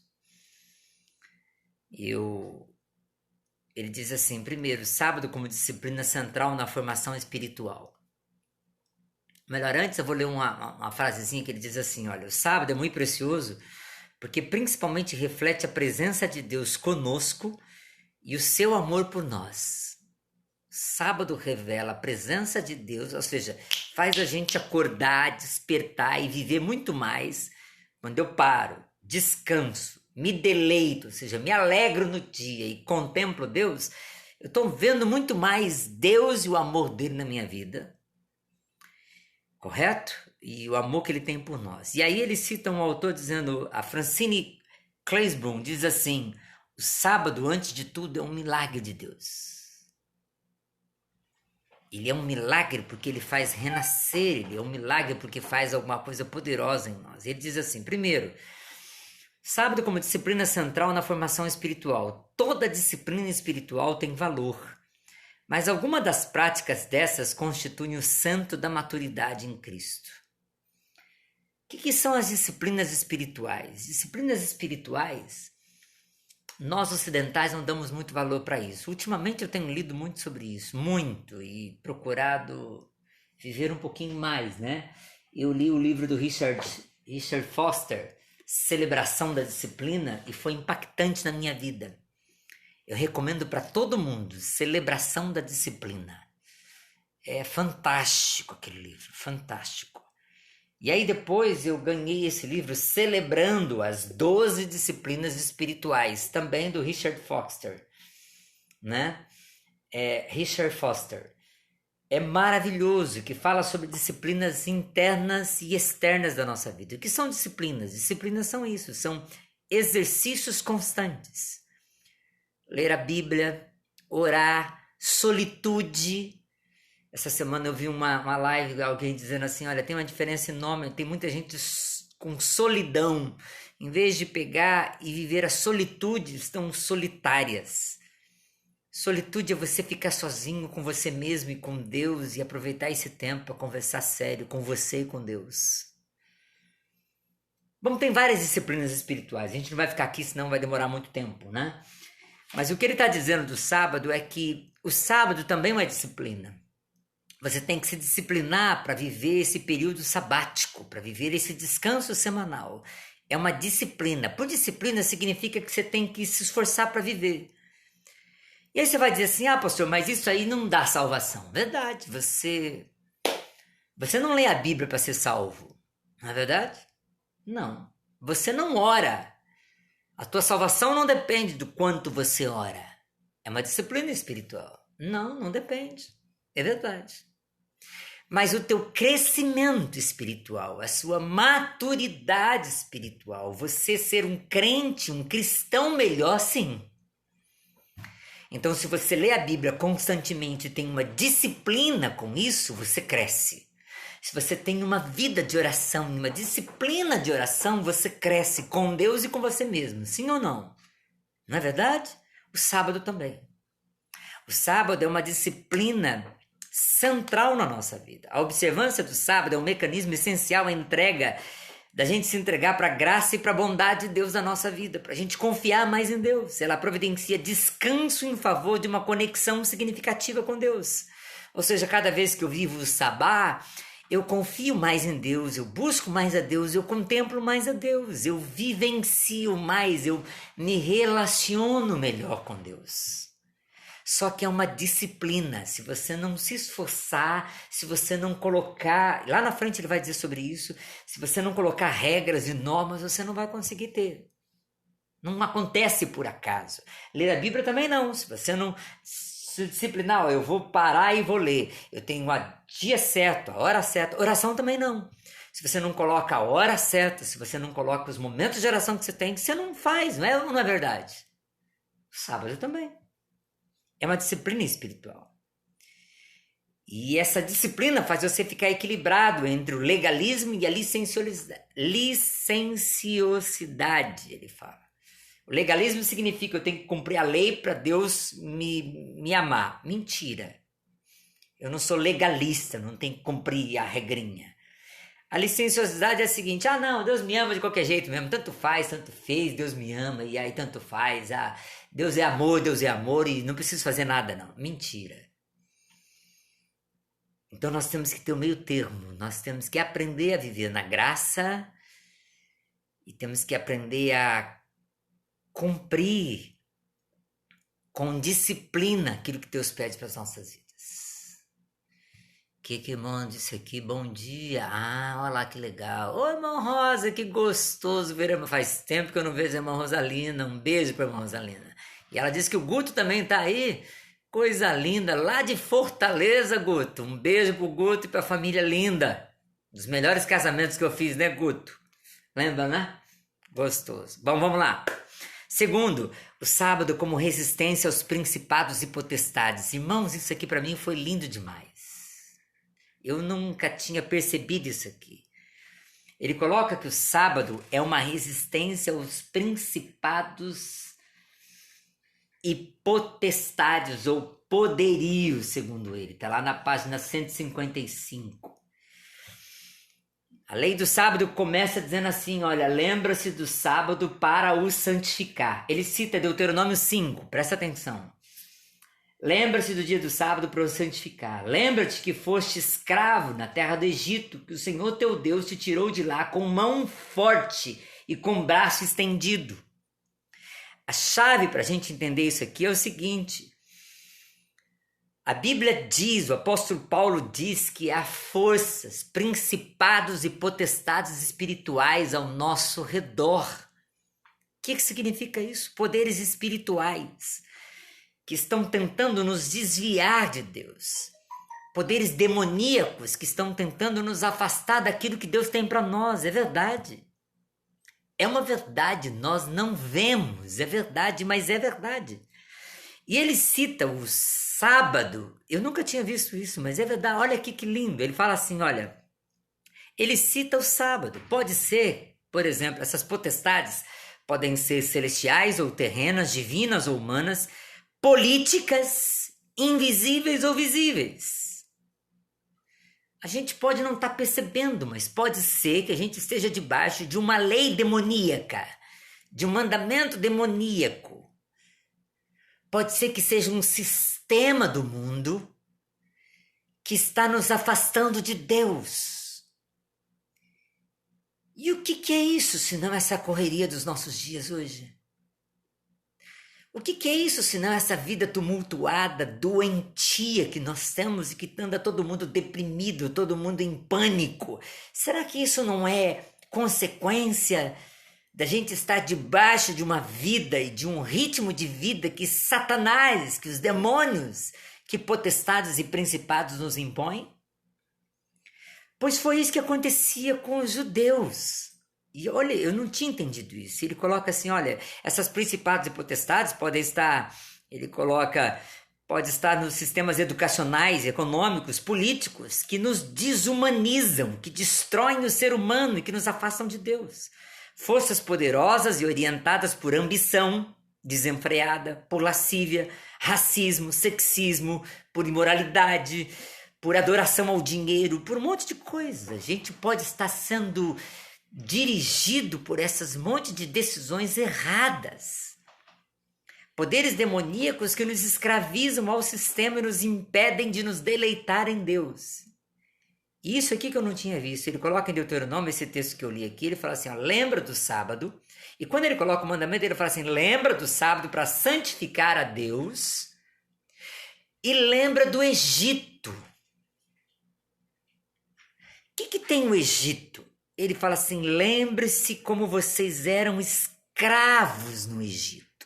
Ele diz assim, primeiro, sábado como disciplina central na formação espiritual. Melhor, antes eu vou ler uma frasezinha que ele diz assim, olha, o sábado é muito precioso porque principalmente reflete a presença de Deus conosco e o seu amor por nós. Sábado revela a presença de Deus, ou seja, faz a gente acordar, despertar e viver muito mais quando eu paro, descanso, me deleito, ou seja, me alegro no dia e contemplo Deus. Eu estou vendo muito mais Deus e o amor dele na minha vida. Correto? E o amor que ele tem por nós. E aí ele cita um autor dizendo, a Francine Claisebrough diz assim, o sábado, antes de tudo, é um milagre de Deus. Ele é um milagre porque ele faz renascer, ele é um milagre porque faz alguma coisa poderosa em nós. Ele diz assim, primeiro, sábado como disciplina central na formação espiritual. Toda disciplina espiritual tem valor. Mas alguma das práticas dessas constituem o centro da maturidade em Cristo. O que são as disciplinas espirituais? Disciplinas espirituais, nós ocidentais não damos muito valor para isso. Ultimamente eu tenho lido muito sobre isso, muito, e procurado viver um pouquinho mais, né? Eu li o livro do Richard Foster, Celebração da Disciplina, e foi impactante na minha vida. Eu recomendo para todo mundo, Celebração da Disciplina. É fantástico aquele livro, fantástico. E aí depois eu ganhei esse livro celebrando as 12 disciplinas espirituais, também do Richard Foster, né? Richard Foster. É maravilhoso, que fala sobre disciplinas internas e externas da nossa vida. O que são disciplinas? Disciplinas são isso, são exercícios constantes. Ler a Bíblia, orar, solitude. Essa semana eu vi uma live, alguém dizendo assim, olha, tem uma diferença enorme, tem muita gente com solidão. Em vez de pegar e viver a solitude, estão solitárias. Solitude é você ficar sozinho com você mesmo e com Deus e aproveitar esse tempo para conversar sério com você e com Deus. Bom, tem várias disciplinas espirituais, a gente não vai ficar aqui, senão vai demorar muito tempo, né? Mas o que ele está dizendo do sábado é que o sábado também é uma disciplina. Você tem que se disciplinar para viver esse período sabático, para viver esse descanso semanal. É uma disciplina. Por disciplina significa que você tem que se esforçar para viver. E aí você vai dizer assim, pastor, mas isso aí não dá salvação. Verdade, você não lê a Bíblia para ser salvo. Não é verdade? Não. Você não ora A tua salvação não depende do quanto você ora. É uma disciplina espiritual. Não depende. É verdade. Mas o teu crescimento espiritual, a sua maturidade espiritual, você ser um crente, um cristão melhor, sim. Então, se você lê a Bíblia constantemente e tem uma disciplina com isso, você cresce. Se você tem uma vida de oração, uma disciplina de oração, você cresce com Deus e com você mesmo. Sim ou não? Não é verdade? O sábado também. O sábado é uma disciplina central na nossa vida. A observância do sábado é um mecanismo essencial à entrega, da gente se entregar para a graça e para a bondade de Deus na nossa vida, para a gente confiar mais em Deus. Ela providencia descanso em favor de uma conexão significativa com Deus. Ou seja, cada vez que eu vivo o sabá, eu confio mais em Deus, eu busco mais a Deus, eu contemplo mais a Deus, eu vivencio mais, eu me relaciono melhor com Deus. Só que é uma disciplina. Se você não se esforçar, se você não colocar... Lá na frente ele vai dizer sobre isso. Se você não colocar regras e normas, você não vai conseguir ter. Não acontece por acaso. Ler a Bíblia também não. Se você não se disciplinar, eu vou parar e vou ler. Eu tenho o dia certo, a hora certa. Oração também não. Se você não coloca a hora certa, se você não coloca os momentos de oração que você não faz. Não é verdade? O sábado também. É uma disciplina espiritual. E essa disciplina faz você ficar equilibrado entre o legalismo e a licenciosidade, ele fala. O legalismo significa que eu tenho que cumprir a lei para Deus me amar. Mentira. Eu não sou legalista, não tenho que cumprir a regrinha. A licenciosidade é a seguinte: não, Deus me ama de qualquer jeito mesmo, tanto faz, tanto fez, Deus me ama, e aí tanto faz, Deus é amor e não preciso fazer nada não. Mentira. Então nós temos que ter o meio termo, nós temos que aprender a viver na graça e temos que aprender a cumprir com disciplina aquilo que Deus pede para as nossas vidas. Que manda isso aqui? Bom dia. Olha lá que legal. Ô, irmã Rosa, que gostoso ver a irmã. Faz tempo que eu não vejo a irmã Rosalina. Um beijo para a irmã Rosalina. E ela disse que o Guto também tá aí. Coisa linda. Lá de Fortaleza, Guto. Um beijo pro Guto e pra família linda. Dos melhores casamentos que eu fiz, né, Guto? Lembra, né? Gostoso. Bom, vamos lá. Segundo, o sábado como resistência aos principados e potestades. Irmãos, isso aqui para mim foi lindo demais. Eu nunca tinha percebido isso aqui. Ele coloca que o sábado é uma resistência aos principados e potestades, ou poderios, segundo ele. Está lá na página 155. A lei do sábado começa dizendo assim, olha, lembra-se do sábado para o santificar. Ele cita Deuteronômio 5, presta atenção. Lembra-se do dia do sábado para o santificar. Lembra-te que foste escravo na terra do Egito, que o Senhor teu Deus te tirou de lá com mão forte e com braço estendido. A chave para a gente entender isso aqui é o seguinte. A Bíblia diz, o apóstolo Paulo diz que há forças, principados e potestades espirituais ao nosso redor. O que significa isso? Poderes espirituais que estão tentando nos desviar de Deus. Poderes demoníacos que estão tentando nos afastar daquilo que Deus tem para nós. É verdade. É uma verdade, nós não vemos. É verdade, mas é verdade. E ele cita o sábado. Eu nunca tinha visto isso, mas é verdade. Olha aqui que lindo. Ele fala assim, olha. Ele cita o sábado. Pode ser, por exemplo, essas potestades podem ser celestiais ou terrenas, divinas ou humanas, políticas, invisíveis ou visíveis. A gente pode não estar percebendo, mas pode ser que a gente esteja debaixo de uma lei demoníaca, de um mandamento demoníaco. Pode ser que seja um sistema do mundo que está nos afastando de Deus. E o que é isso, senão essa correria dos nossos dias hoje? O que é isso, senão essa vida tumultuada, doentia que nós temos e que anda todo mundo deprimido, todo mundo em pânico? Será que isso não é consequência da gente estar debaixo de uma vida e de um ritmo de vida que Satanás, que os demônios, que potestades e principados nos impõem? Pois foi isso que acontecia com os judeus. E olha, eu não tinha entendido isso. Ele coloca assim, olha, essas principados e potestades podem estar, ele coloca, pode estar nos sistemas educacionais, econômicos, políticos, que nos desumanizam, que destroem o ser humano e que nos afastam de Deus. Forças poderosas e orientadas por ambição desenfreada, por lascívia, racismo, sexismo, por imoralidade, por adoração ao dinheiro, por um monte de coisa. A gente pode estar sendo dirigido por essas monte de decisões erradas. Poderes demoníacos que nos escravizam ao sistema e nos impedem de nos deleitar em Deus. Isso aqui que eu não tinha visto, ele coloca em Deuteronômio, esse texto que eu li aqui, ele fala assim, ó, lembra do sábado, e quando ele coloca o mandamento, ele fala assim, lembra do sábado para santificar a Deus, e lembra do Egito. O que tem o Egito? Ele fala assim, lembre-se como vocês eram escravos no Egito.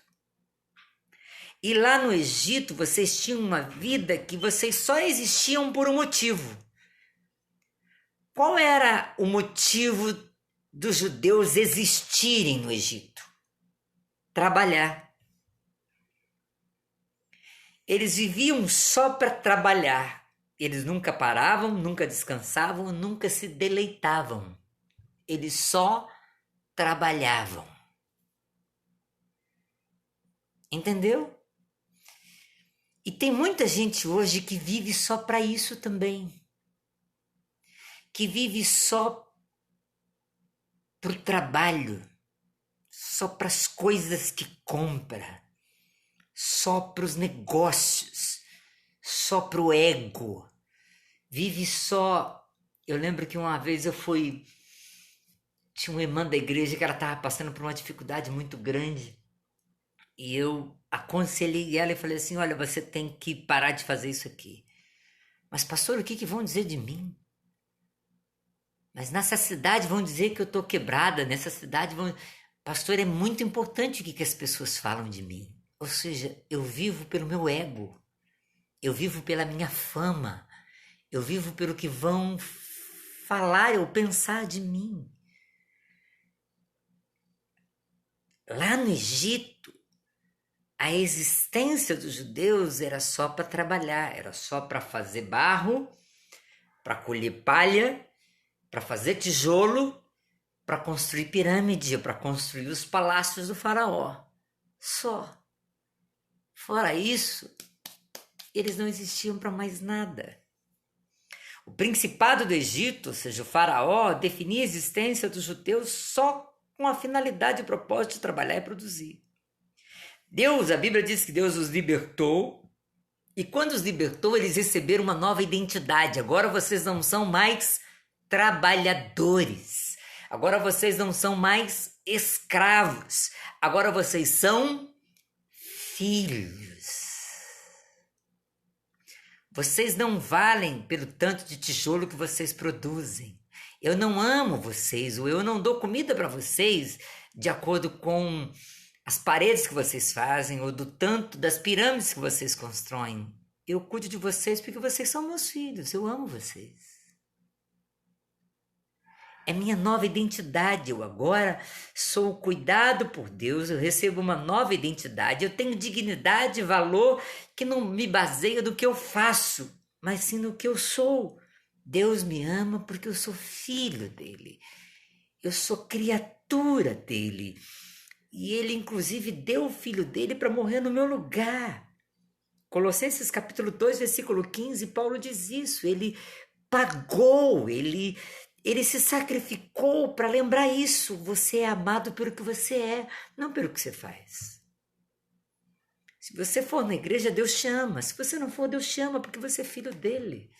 E lá no Egito vocês tinham uma vida que vocês só existiam por um motivo. Qual era o motivo dos judeus existirem no Egito? Trabalhar. Eles viviam só para trabalhar. Eles nunca paravam, nunca descansavam, nunca se deleitavam. Eles só trabalhavam. Entendeu? E tem muita gente hoje que vive só para isso também. Que vive só por trabalho, só para as coisas que compra, só para os negócios, só para o ego. Vive só... Eu lembro que uma vez tinha uma irmã da igreja que ela estava passando por uma dificuldade muito grande. E eu aconselhei ela e falei assim, olha, você tem que parar de fazer isso aqui. Mas pastor, o que vão dizer de mim? Mas nessa cidade vão dizer que eu estou quebrada, nessa cidade vão... Pastor, é muito importante o que as pessoas falam de mim. Ou seja, eu vivo pelo meu ego. Eu vivo pela minha fama. Eu vivo pelo que vão falar ou pensar de mim. Lá no Egito, a existência dos judeus era só para trabalhar, era só para fazer barro, para colher palha, para fazer tijolo, para construir pirâmide, para construir os palácios do faraó. Só. Fora isso, eles não existiam para mais nada. O principado do Egito, ou seja, o faraó, definia a existência dos judeus só com a finalidade e propósito de trabalhar e produzir. Deus, a Bíblia diz que Deus os libertou, e quando os libertou, eles receberam uma nova identidade. Agora vocês não são mais trabalhadores. Agora vocês não são mais escravos. Agora vocês são filhos. Vocês não valem pelo tanto de tijolo que vocês produzem. Eu não amo vocês, ou eu não dou comida para vocês de acordo com as paredes que vocês fazem, ou do tanto das pirâmides que vocês constroem. Eu cuido de vocês porque vocês são meus filhos, eu amo vocês. É minha nova identidade, eu agora sou cuidado por Deus, eu recebo uma nova identidade, eu tenho dignidade e valor que não me baseia do que eu faço, mas sim no que eu sou. Deus me ama porque eu sou filho dele, eu sou criatura dele, e ele inclusive deu o filho dele para morrer no meu lugar. Colossenses capítulo 2, versículo 15, Paulo diz isso, ele pagou, ele se sacrificou para lembrar isso. Você é amado pelo que você é, não pelo que você faz. Se você for na igreja, Deus te ama. Se você não for, Deus te ama porque você é filho dele.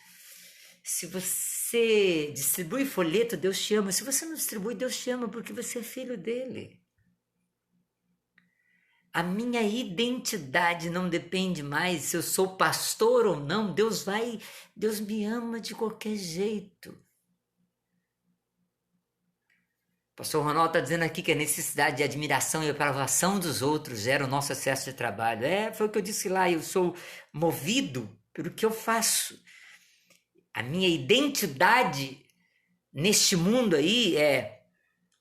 Se você distribui folheto, Deus te ama. Se você não distribui, Deus te ama porque você é filho dele. A minha identidade não depende mais se eu sou pastor ou não. Deus me ama de qualquer jeito. pastor Ronaldo está dizendo aqui que a necessidade de admiração e aprovação dos outros gera o nosso excesso de trabalho. Foi o que eu disse lá, eu sou movido pelo que eu faço. A minha identidade neste mundo aí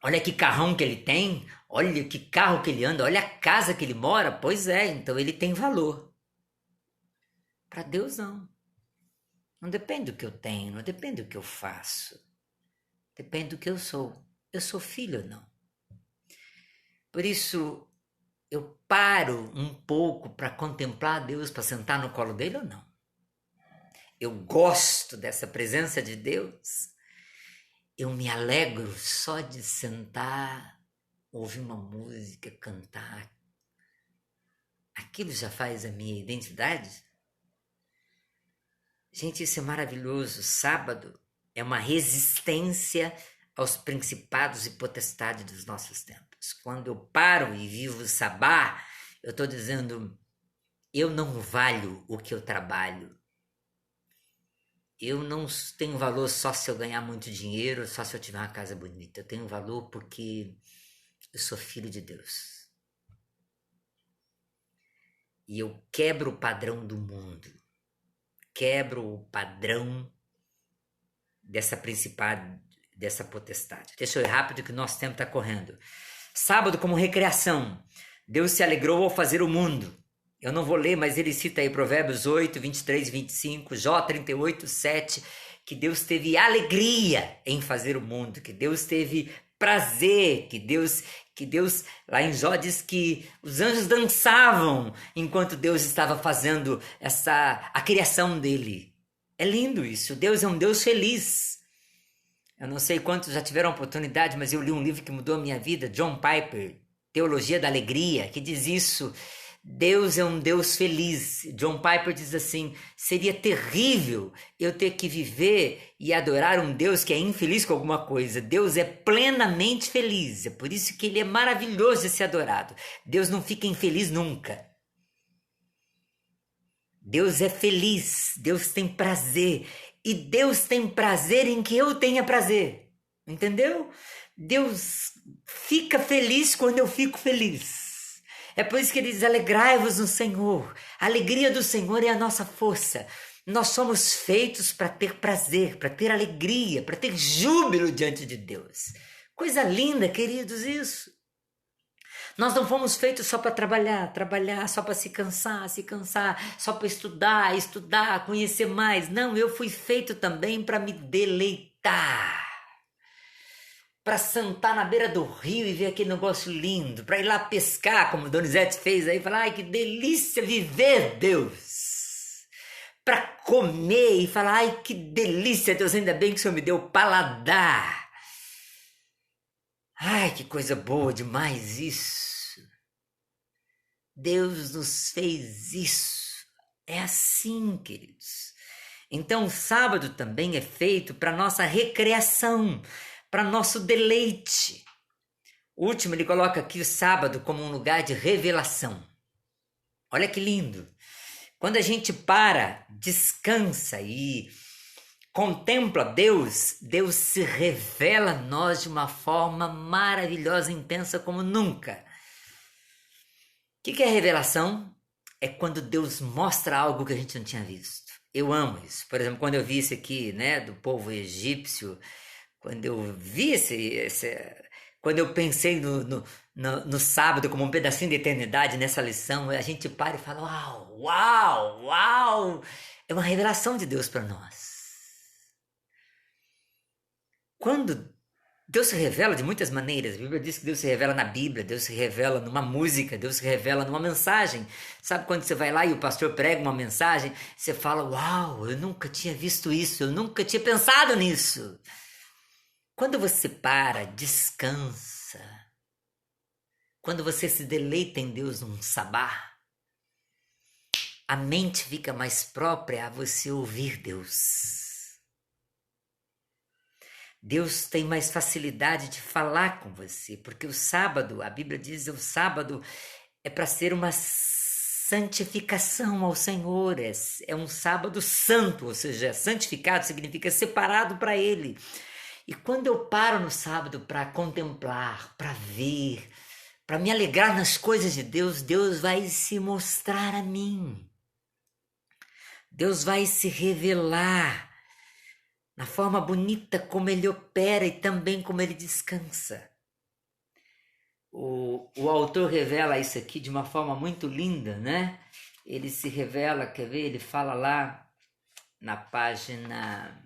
olha que carrão que ele tem, olha que carro que ele anda, olha a casa que ele mora. Pois é, então ele tem valor. Para Deus não. Não depende do que eu tenho, não depende do que eu faço. Depende do que eu sou. Eu sou filho ou não? Por isso, eu paro um pouco para contemplar Deus, para sentar no colo dele ou não? Eu gosto dessa presença de Deus. Eu me alegro só de sentar, ouvir uma música, cantar. Aquilo já faz a minha identidade? Gente, isso é maravilhoso. Sábado é uma resistência aos principados e potestades dos nossos tempos. Quando eu paro e vivo o sabá, eu estou dizendo, eu não valho o que eu trabalho. Eu não tenho valor só se eu ganhar muito dinheiro, só se eu tiver uma casa bonita. Eu tenho valor porque eu sou filho de Deus. E eu quebro o padrão do mundo. Quebro o padrão dessa principado, dessa potestade. Deixa eu ir rápido que o nosso tempo está correndo. Sábado como recreação. Deus se alegrou ao fazer o mundo. Eu não vou ler, mas ele cita aí Provérbios 8, 23 e 25, Jó 38, 7, que Deus teve alegria em fazer o mundo, que Deus teve prazer, que Deus, lá em Jó diz que os anjos dançavam enquanto Deus estava fazendo a criação dele. É lindo isso, Deus é um Deus feliz. Eu não sei quantos já tiveram a oportunidade, mas eu li um livro que mudou a minha vida, John Piper, Teologia da Alegria, que diz isso. Deus é um Deus feliz. John Piper diz assim, seria terrível eu ter que viver e adorar um Deus que é infeliz com alguma coisa. Deus é plenamente feliz, é por isso que ele é maravilhoso de ser adorado. Deus não fica infeliz nunca. Deus é feliz, Deus tem prazer, e Deus tem prazer em que eu tenha prazer, entendeu? Deus fica feliz quando eu fico feliz. É por isso que ele diz, alegrai-vos no Senhor. A alegria do Senhor é a nossa força. Nós somos feitos para ter prazer, para ter alegria, para ter júbilo diante de Deus. Coisa linda, queridos, isso. Nós não fomos feitos só para trabalhar só para se cansar, só para estudar, conhecer mais. Não, eu fui feito também para me deleitar. Para sentar na beira do rio e ver aquele negócio lindo, para ir lá pescar, como Donizete fez aí, falar, ai, que delícia viver, Deus. Para comer e falar, ai, que delícia, Deus, ainda bem que o Senhor me deu paladar. Ai, que coisa boa demais isso. Deus nos fez isso. É assim, queridos. Então, o sábado também é feito para nossa recreação, para nosso deleite. O último, ele coloca aqui o sábado como um lugar de revelação. Olha que lindo. Quando a gente para, descansa e contempla Deus, Deus se revela a nós de uma forma maravilhosa, intensa como nunca. O que é revelação? É quando Deus mostra algo que a gente não tinha visto. Eu amo isso. Por exemplo, quando eu vi isso aqui, né, do povo egípcio, quando eu vi quando eu pensei no sábado como um pedacinho de eternidade nessa lição, a gente para e fala, uau, uau, uau, é uma revelação de Deus para nós. Quando Deus se revela de muitas maneiras, a Bíblia diz que Deus se revela na Bíblia, Deus se revela numa música, Deus se revela numa mensagem. Sabe quando você vai lá e o pastor prega uma mensagem, você fala, uau, eu nunca tinha visto isso, eu nunca tinha pensado nisso. Quando você para, descansa, quando você se deleita em Deus num sabá, a mente fica mais própria a você ouvir Deus. Deus tem mais facilidade de falar com você, porque o sábado, a Bíblia diz, o sábado é para ser uma santificação ao Senhor, é um sábado santo, ou seja, santificado significa separado para Ele. E quando eu paro no sábado para contemplar, para ver, para me alegrar nas coisas de Deus, Deus vai se mostrar a mim. Deus vai se revelar na forma bonita como Ele opera e também como Ele descansa. O autor revela isso aqui de uma forma muito linda, né? Ele se revela, quer ver? Ele fala lá na página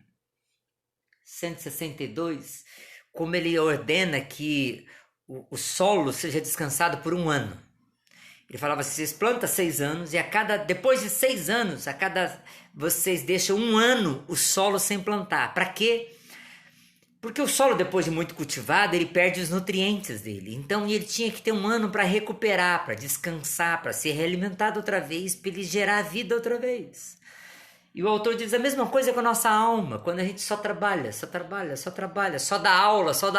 162, como ele ordena que o solo seja descansado por 1 ano. Ele falava assim, vocês plantam 6 anos e depois de 6 anos, vocês deixam 1 ano o solo sem plantar. Para quê? Porque o solo, depois de muito cultivado, ele perde os nutrientes dele. Então ele tinha que ter 1 ano para recuperar, para descansar, para ser realimentado outra vez, para ele gerar vida outra vez. E o autor diz a mesma coisa com a nossa alma, quando a gente só trabalha, só dá aula, só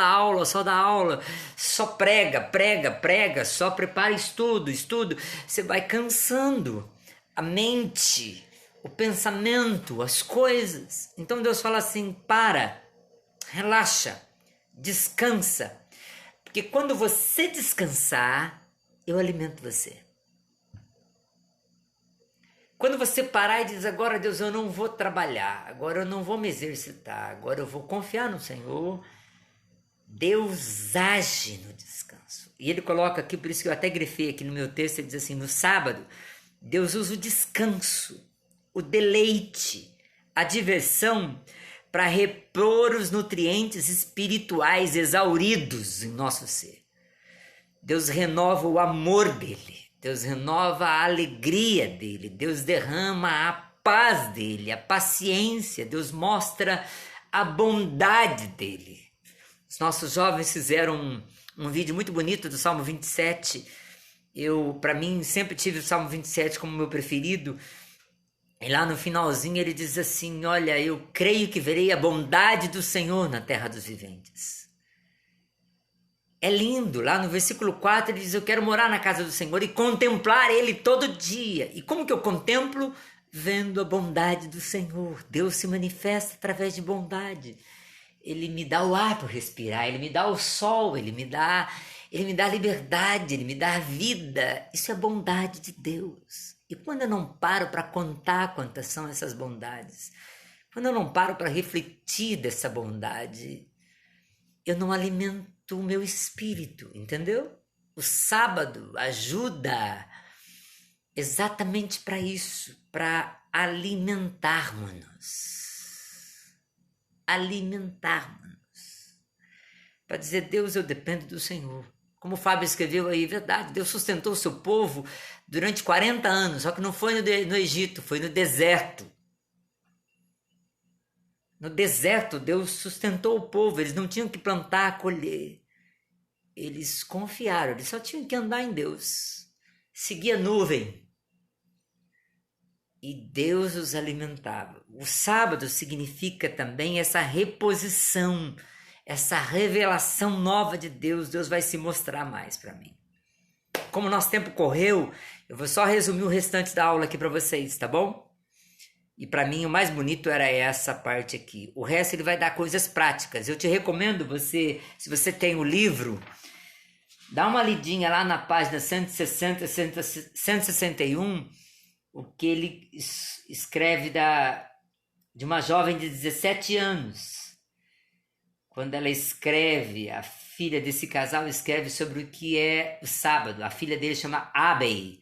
prega, só prepara estudo, você vai cansando a mente, o pensamento, as coisas. Então Deus fala assim, relaxa, descansa, porque quando você descansar, eu alimento você. Quando você parar e diz, agora Deus, eu não vou trabalhar, agora eu não vou me exercitar, agora eu vou confiar no Senhor, Deus age no descanso. E ele coloca aqui, por isso que eu até grifei aqui no meu texto, ele diz assim, no sábado, Deus usa o descanso, o deleite, a diversão para repor os nutrientes espirituais exauridos em nosso ser. Deus renova o amor dele. Deus renova a alegria dele, Deus derrama a paz dele, a paciência, Deus mostra a bondade dele. Os nossos jovens fizeram um vídeo muito bonito do Salmo 27. Para mim, sempre tive o Salmo 27 como meu preferido. E lá no finalzinho ele diz assim, olha, eu creio que verei a bondade do Senhor na terra dos viventes. É lindo, lá no versículo 4 ele diz, eu quero morar na casa do Senhor e contemplar Ele todo dia. E como que eu contemplo? Vendo a bondade do Senhor. Deus se manifesta através de bondade. Ele me dá o ar para respirar, Ele me dá o sol, Ele me dá liberdade, Ele me dá a vida. Isso é bondade de Deus. E quando eu não paro para contar quantas são essas bondades, quando eu não paro para refletir dessa bondade, eu não alimento o meu espírito, entendeu? O sábado ajuda exatamente para isso, para alimentarmos-nos. Para dizer, Deus, eu dependo do Senhor. Como o Fábio escreveu aí, verdade, Deus sustentou o seu povo durante 40 anos, só que não foi no Egito, foi no deserto. No deserto, Deus sustentou o povo, eles não tinham que plantar, colher. Eles confiaram, eles só tinham que andar em Deus. Seguir a nuvem. E Deus os alimentava. O sábado significa também essa reposição, essa revelação nova de Deus. Deus vai se mostrar mais para mim. Como o nosso tempo correu, eu vou só resumir o restante da aula aqui para vocês, tá bom? E para mim o mais bonito era essa parte aqui. O resto ele vai dar coisas práticas. Eu te recomendo você, se você tem o livro, dá uma lidinha lá na página 160, 161, o que ele escreve de uma jovem de 17 anos. Quando ela escreve, a filha desse casal escreve sobre o que é o sábado. A filha dele chama Abby.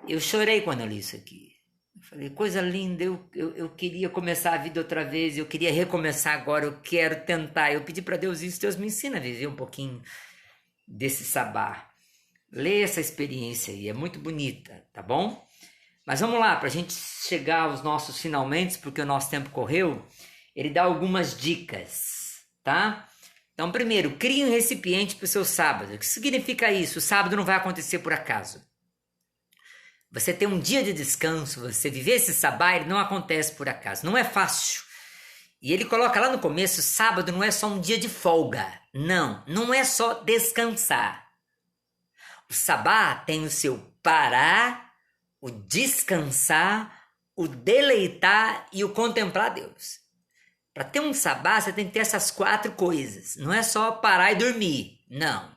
Eu chorei quando eu li isso aqui. Falei, coisa linda, eu queria começar a vida outra vez, eu queria recomeçar agora, eu quero tentar. Eu pedi para Deus isso, Deus me ensina a viver um pouquinho desse sabá. Lê essa experiência aí, é muito bonita, tá bom? Mas vamos lá, para a gente chegar aos nossos finalmente, porque o nosso tempo correu, ele dá algumas dicas, tá? Então, primeiro, crie um recipiente para o seu sábado. O que significa isso? O sábado não vai acontecer por acaso. Você ter um dia de descanso, você viver esse sabá, ele não acontece por acaso. Não é fácil. E ele coloca lá no começo, sábado não é só um dia de folga. Não é só descansar. O sabá tem o seu parar, o descansar, o deleitar e o contemplar Deus. Para ter um sabá, você tem que ter essas 4 coisas. Não é só parar e dormir. Não.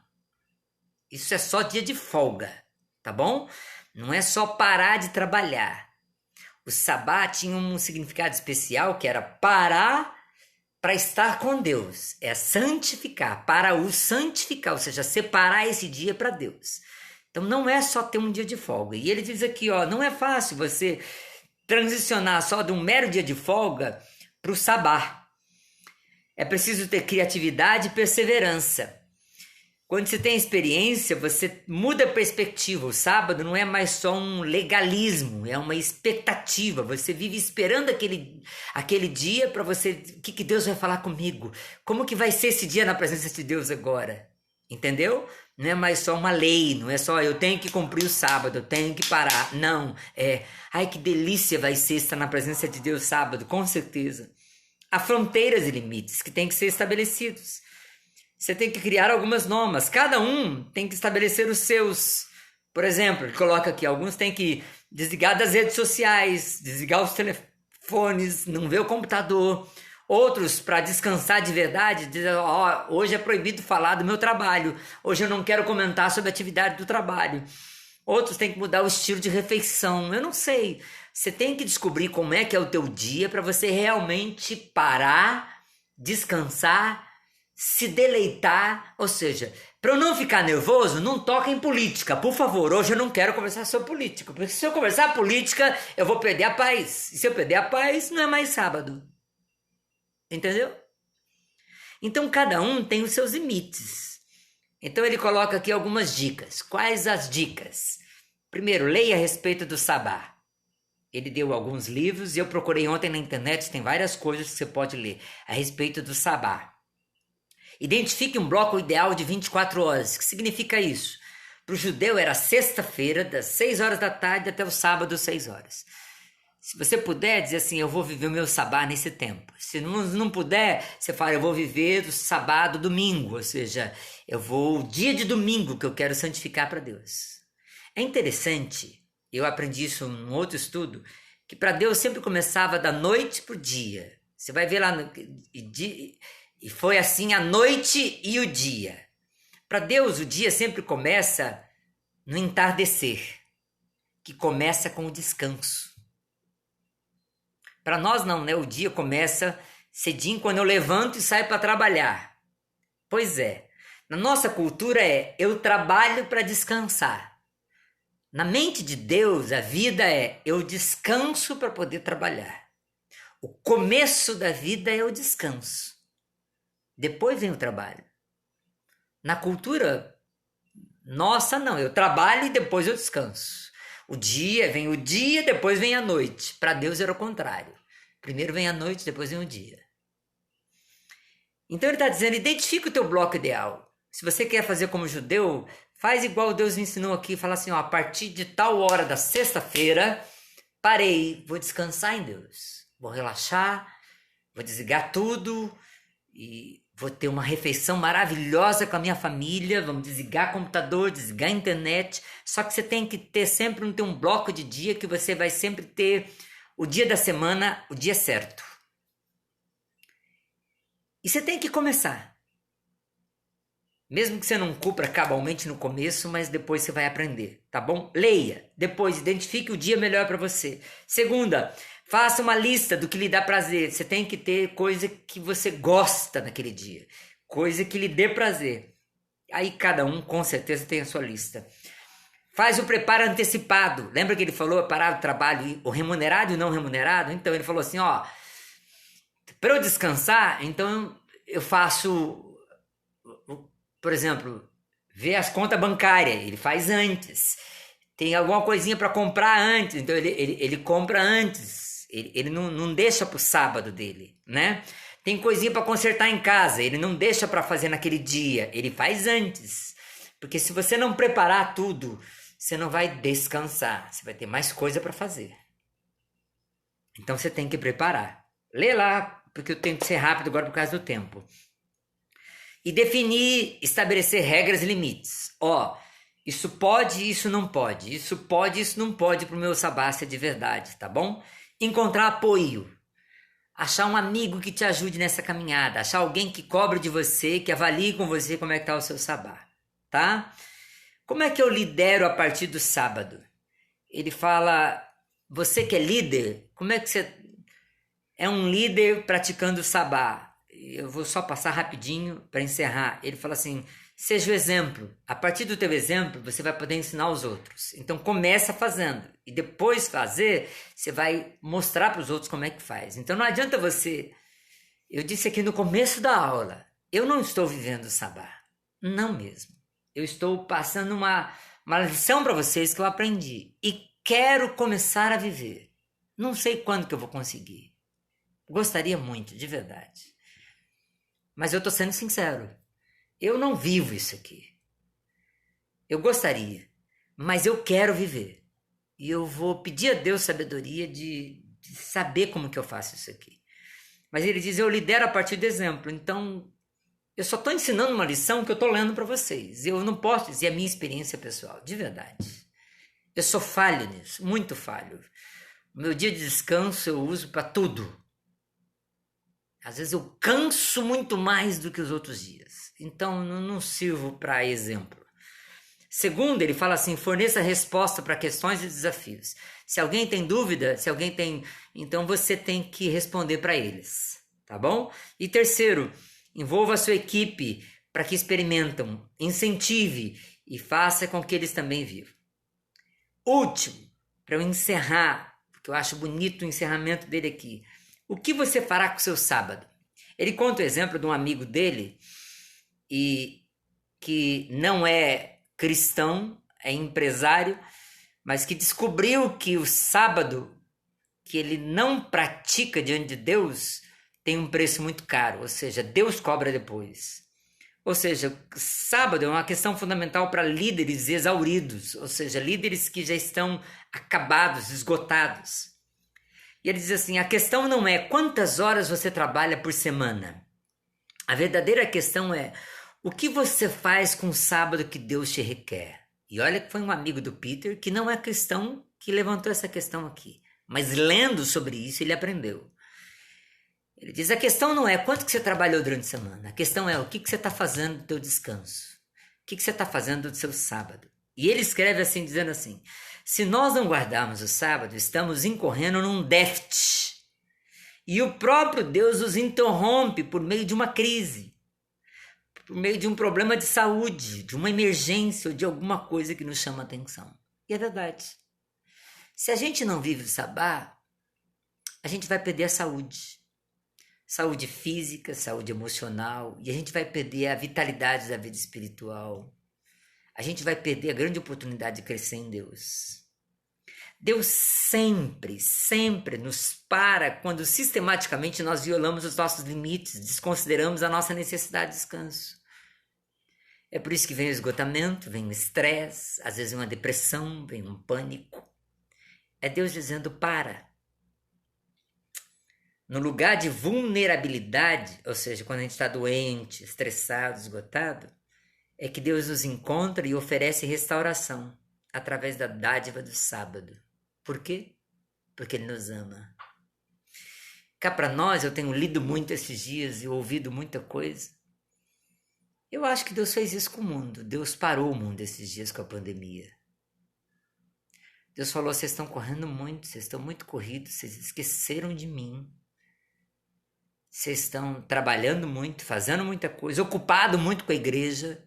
Isso é só dia de folga, tá bom? Não é só parar de trabalhar. O sabá tinha um significado especial que era parar para estar com Deus. É santificar, para o santificar, ou seja, separar esse dia para Deus. Então não é só ter um dia de folga. E ele diz aqui, ó, não é fácil você transicionar só de um mero dia de folga para o sabá. É preciso ter criatividade e perseverança. Quando você tem experiência, você muda a perspectiva. O sábado não é mais só um legalismo, é uma expectativa. Você vive esperando aquele dia para você... O que Deus vai falar comigo? Como que vai ser esse dia na presença de Deus agora? Entendeu? Não é mais só uma lei, não é só eu tenho que cumprir o sábado, eu tenho que parar. Não, ai que delícia vai ser estar na presença de Deus sábado, com certeza. Há fronteiras e limites que têm que ser estabelecidos. Você tem que criar algumas normas. Cada um tem que estabelecer os seus. Por exemplo, ele coloca aqui, alguns têm que desligar das redes sociais, desligar os telefones, não ver o computador. Outros, para descansar de verdade, dizem, hoje é proibido falar do meu trabalho. Hoje eu não quero comentar sobre a atividade do trabalho. Outros têm que mudar o estilo de refeição. Eu não sei. Você tem que descobrir como é que é o teu dia para você realmente parar, descansar, se deleitar, ou seja, para eu não ficar nervoso, não toca em política, por favor. Hoje eu não quero conversar sobre política, porque se eu conversar política, eu vou perder a paz. E se eu perder a paz, não é mais sábado. Entendeu? Então cada um tem os seus limites. Então ele coloca aqui algumas dicas. Quais as dicas? Primeiro, leia a respeito do sabá. Ele deu alguns livros e eu procurei ontem na internet, tem várias coisas que você pode ler a respeito do sabá. Identifique um bloco ideal de 24 horas. O que significa isso? Para o judeu era sexta-feira, das 6 horas da tarde até o sábado, 6 horas. Se você puder dizer assim, eu vou viver o meu sabá nesse tempo. Se não puder, você fala, eu vou viver do sabá do domingo. Ou seja, eu vou o dia de domingo que eu quero santificar para Deus. É interessante, eu aprendi isso num outro estudo, que para Deus sempre começava da noite para o dia. Você vai ver lá e foi assim a noite e o dia. Para Deus, o dia sempre começa no entardecer, que começa com o descanso. Para nós não, né? O dia começa cedinho quando eu levanto e saio para trabalhar. Pois é, na nossa cultura eu trabalho para descansar. Na mente de Deus, a vida eu descanso para poder trabalhar. O começo da vida é o descanso. Depois vem o trabalho. Na cultura nossa, não. Eu trabalho e depois eu descanso. Vem o dia, depois vem a noite. Para Deus era o contrário. Primeiro vem a noite, depois vem o dia. Então ele está dizendo, identifica o teu bloco ideal. Se você quer fazer como judeu, faz igual Deus me ensinou aqui. Fala assim, a partir de tal hora da sexta-feira, parei, vou descansar em Deus. Vou relaxar, vou desligar tudo e vou ter uma refeição maravilhosa com a minha família, vamos desligar computador, desligar a internet, só que você tem que ter sempre um bloco de dia que você vai sempre ter o dia da semana, o dia certo. E você tem que começar. Mesmo que você não cumpra cabalmente no começo, mas depois você vai aprender, tá bom? Leia, depois identifique o dia melhor para você. Segunda, faça uma lista do que lhe dá prazer. Você tem que ter coisa que você gosta naquele dia. Coisa que lhe dê prazer. Aí cada um com certeza tem a sua lista. Faz o preparo antecipado. Lembra que ele falou parar o trabalho, o remunerado e o não remunerado? Então ele falou assim, para eu descansar, então eu faço, por exemplo, ver as contas bancárias. Ele faz antes. Tem alguma coisinha para comprar antes. Então ele compra antes. Ele não deixa para o sábado dele, né? Tem coisinha para consertar em casa, ele não deixa para fazer naquele dia, ele faz antes. Porque se você não preparar tudo, você não vai descansar, você vai ter mais coisa para fazer. Então você tem que preparar. Lê lá, porque eu tenho que ser rápido agora por causa do tempo. E definir, estabelecer regras e limites. Isso pode, isso não pode. Isso pode, isso não pode para o meu sabá ser de verdade, tá bom? Encontrar apoio. achar um amigo que te ajude nessa caminhada, achar alguém que cobre de você, que avalie com você como é que está o seu sabá, tá? Como é que eu lidero a partir do sábado? Ele fala, você que é líder, como é que você é um líder praticando o sabá? Eu vou só passar rapidinho para encerrar. Ele fala assim, seja o exemplo. A partir do teu exemplo, você vai poder ensinar os outros. Então começa fazendo. E depois fazer, você vai mostrar para os outros como é que faz. Então não adianta você... Eu disse aqui no começo da aula, eu não estou vivendo o sabá. Não mesmo. Eu estou passando uma lição para vocês que eu aprendi. E quero começar a viver. Não sei quando que eu vou conseguir. Gostaria muito, de verdade. Mas eu estou sendo sincero. Eu não vivo isso aqui. Eu gostaria, mas eu quero viver. E eu vou pedir a Deus sabedoria de saber como que eu faço isso aqui. Mas ele diz, eu lidero a partir do exemplo. Então, eu só estou ensinando uma lição que eu estou lendo para vocês. Eu não posso dizer a minha experiência pessoal, de verdade. Eu sou falho nisso, muito falho. O meu dia de descanso eu uso para tudo. Às vezes eu canso muito mais do que os outros dias. Então, não sirvo para exemplo. Segundo, ele fala assim, forneça resposta para questões e desafios. Se alguém tem dúvida, então você tem que responder para eles, tá bom? E terceiro, envolva a sua equipe para que experimentam, incentive e faça com que eles também vivam. Último, para eu encerrar, porque eu acho bonito o encerramento dele aqui. O que você fará com o seu sábado? Ele conta o exemplo de um amigo dele e que não é cristão, é empresário, mas que descobriu que o sábado que ele não pratica diante de Deus tem um preço muito caro, ou seja, Deus cobra depois. Ou seja, sábado é uma questão fundamental para líderes exauridos, ou seja, líderes que já estão acabados, esgotados. E ele diz assim, a questão não é quantas horas você trabalha por semana. A verdadeira questão é o que você faz com o sábado que Deus te requer? E olha que foi um amigo do Peter, que não é cristão, que levantou essa questão aqui. Mas lendo sobre isso, ele aprendeu. Ele diz, a questão não é quanto que você trabalhou durante a semana. A questão é o que você está fazendo do teu descanso. O que você está fazendo do seu sábado. E ele escreve assim, dizendo assim, se nós não guardarmos o sábado, estamos incorrendo num déficit. E o próprio Deus os interrompe por meio de uma crise. Por meio de um problema de saúde, de uma emergência ou de alguma coisa que nos chama a atenção. E é verdade. Se a gente não vive o sabá, a gente vai perder a saúde. Saúde física, saúde emocional, e a gente vai perder a vitalidade da vida espiritual. A gente vai perder a grande oportunidade de crescer em Deus. Deus sempre, sempre nos para quando sistematicamente nós violamos os nossos limites, desconsideramos a nossa necessidade de descanso. É por isso que vem o esgotamento, vem o estresse, às vezes uma depressão, vem um pânico. É Deus dizendo para. No lugar de vulnerabilidade, ou seja, quando a gente está doente, estressado, esgotado, é que Deus nos encontra e oferece restauração através da dádiva do sábado. Por quê? Porque Ele nos ama. Cá para nós, eu tenho lido muito esses dias e ouvido muita coisa. Eu acho que Deus fez isso com o mundo. Deus parou o mundo esses dias com a pandemia. Deus falou, vocês estão correndo muito, vocês estão muito corridos, vocês esqueceram de mim. Vocês estão trabalhando muito, fazendo muita coisa, ocupado muito com a igreja.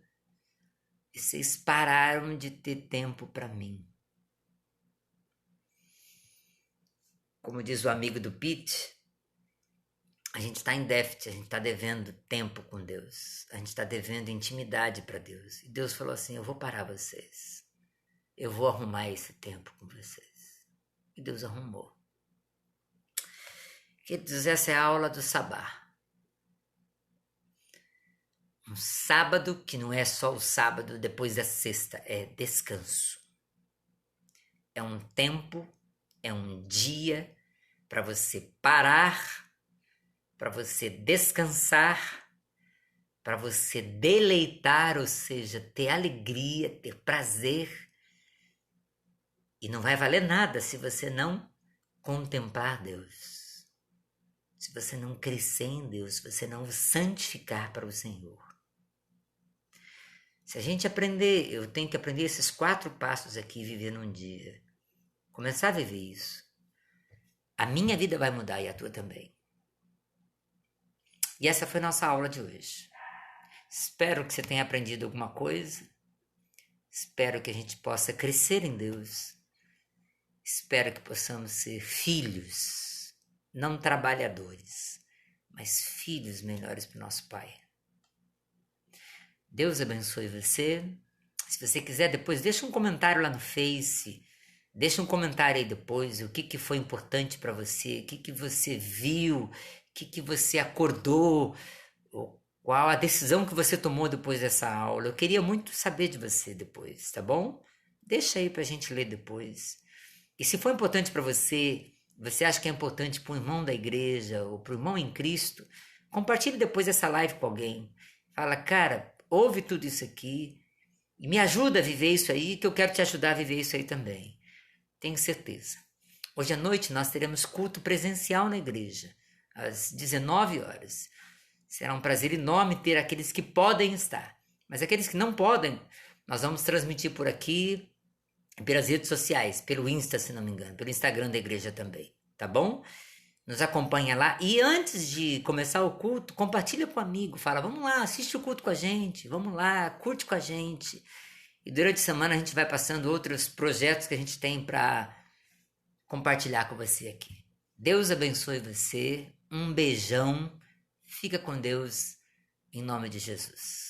E vocês pararam de ter tempo para mim. Como diz o amigo do Pete, a gente está em déficit, a gente está devendo tempo com Deus. A gente está devendo intimidade para Deus. E Deus falou assim, eu vou parar vocês. Eu vou arrumar esse tempo com vocês. E Deus arrumou. Queridos, essa é a aula do sabá. Um sábado que não é só o sábado depois da sexta, é descanso. É um tempo, é um dia para você parar, para você descansar, para você deleitar, ou seja, ter alegria, ter prazer. E não vai valer nada se você não contemplar Deus. se você não crescer em Deus, se você não santificar para o Senhor. Se a gente aprender, eu tenho que aprender esses 4 passos aqui, viver num dia. Começar a viver isso. A minha vida vai mudar e a tua também. E essa foi a nossa aula de hoje. Espero que você tenha aprendido alguma coisa. Espero que a gente possa crescer em Deus. Espero que possamos ser filhos, não trabalhadores, mas filhos melhores para o nosso Pai. Deus abençoe você. Se você quiser, depois deixa um comentário lá no Face. Deixa um comentário aí depois, o que foi importante para você, o que você viu, o que você acordou, qual a decisão que você tomou depois dessa aula. Eu queria muito saber de você depois, tá bom? Deixa aí pra gente ler depois. E se for importante para você, você acha que é importante para um irmão da igreja ou para o irmão em Cristo, compartilhe depois essa live com alguém. Fala, cara, ouve tudo isso aqui e me ajuda a viver isso aí, que eu quero te ajudar a viver isso aí também. Tenho certeza. Hoje à noite nós teremos culto presencial na igreja, às 19 horas. Será um prazer enorme ter aqueles que podem estar. Mas aqueles que não podem, nós vamos transmitir por aqui, pelas redes sociais, pelo Insta, se não me engano, pelo Instagram da igreja também, tá bom? Nos acompanha lá. E antes de começar o culto, compartilha com um amigo, fala, vamos lá, assiste o culto com a gente, vamos lá, curte com a gente. E durante a semana a gente vai passando outros projetos que a gente tem para compartilhar com você aqui. Deus abençoe você, um beijão, fica com Deus, em nome de Jesus.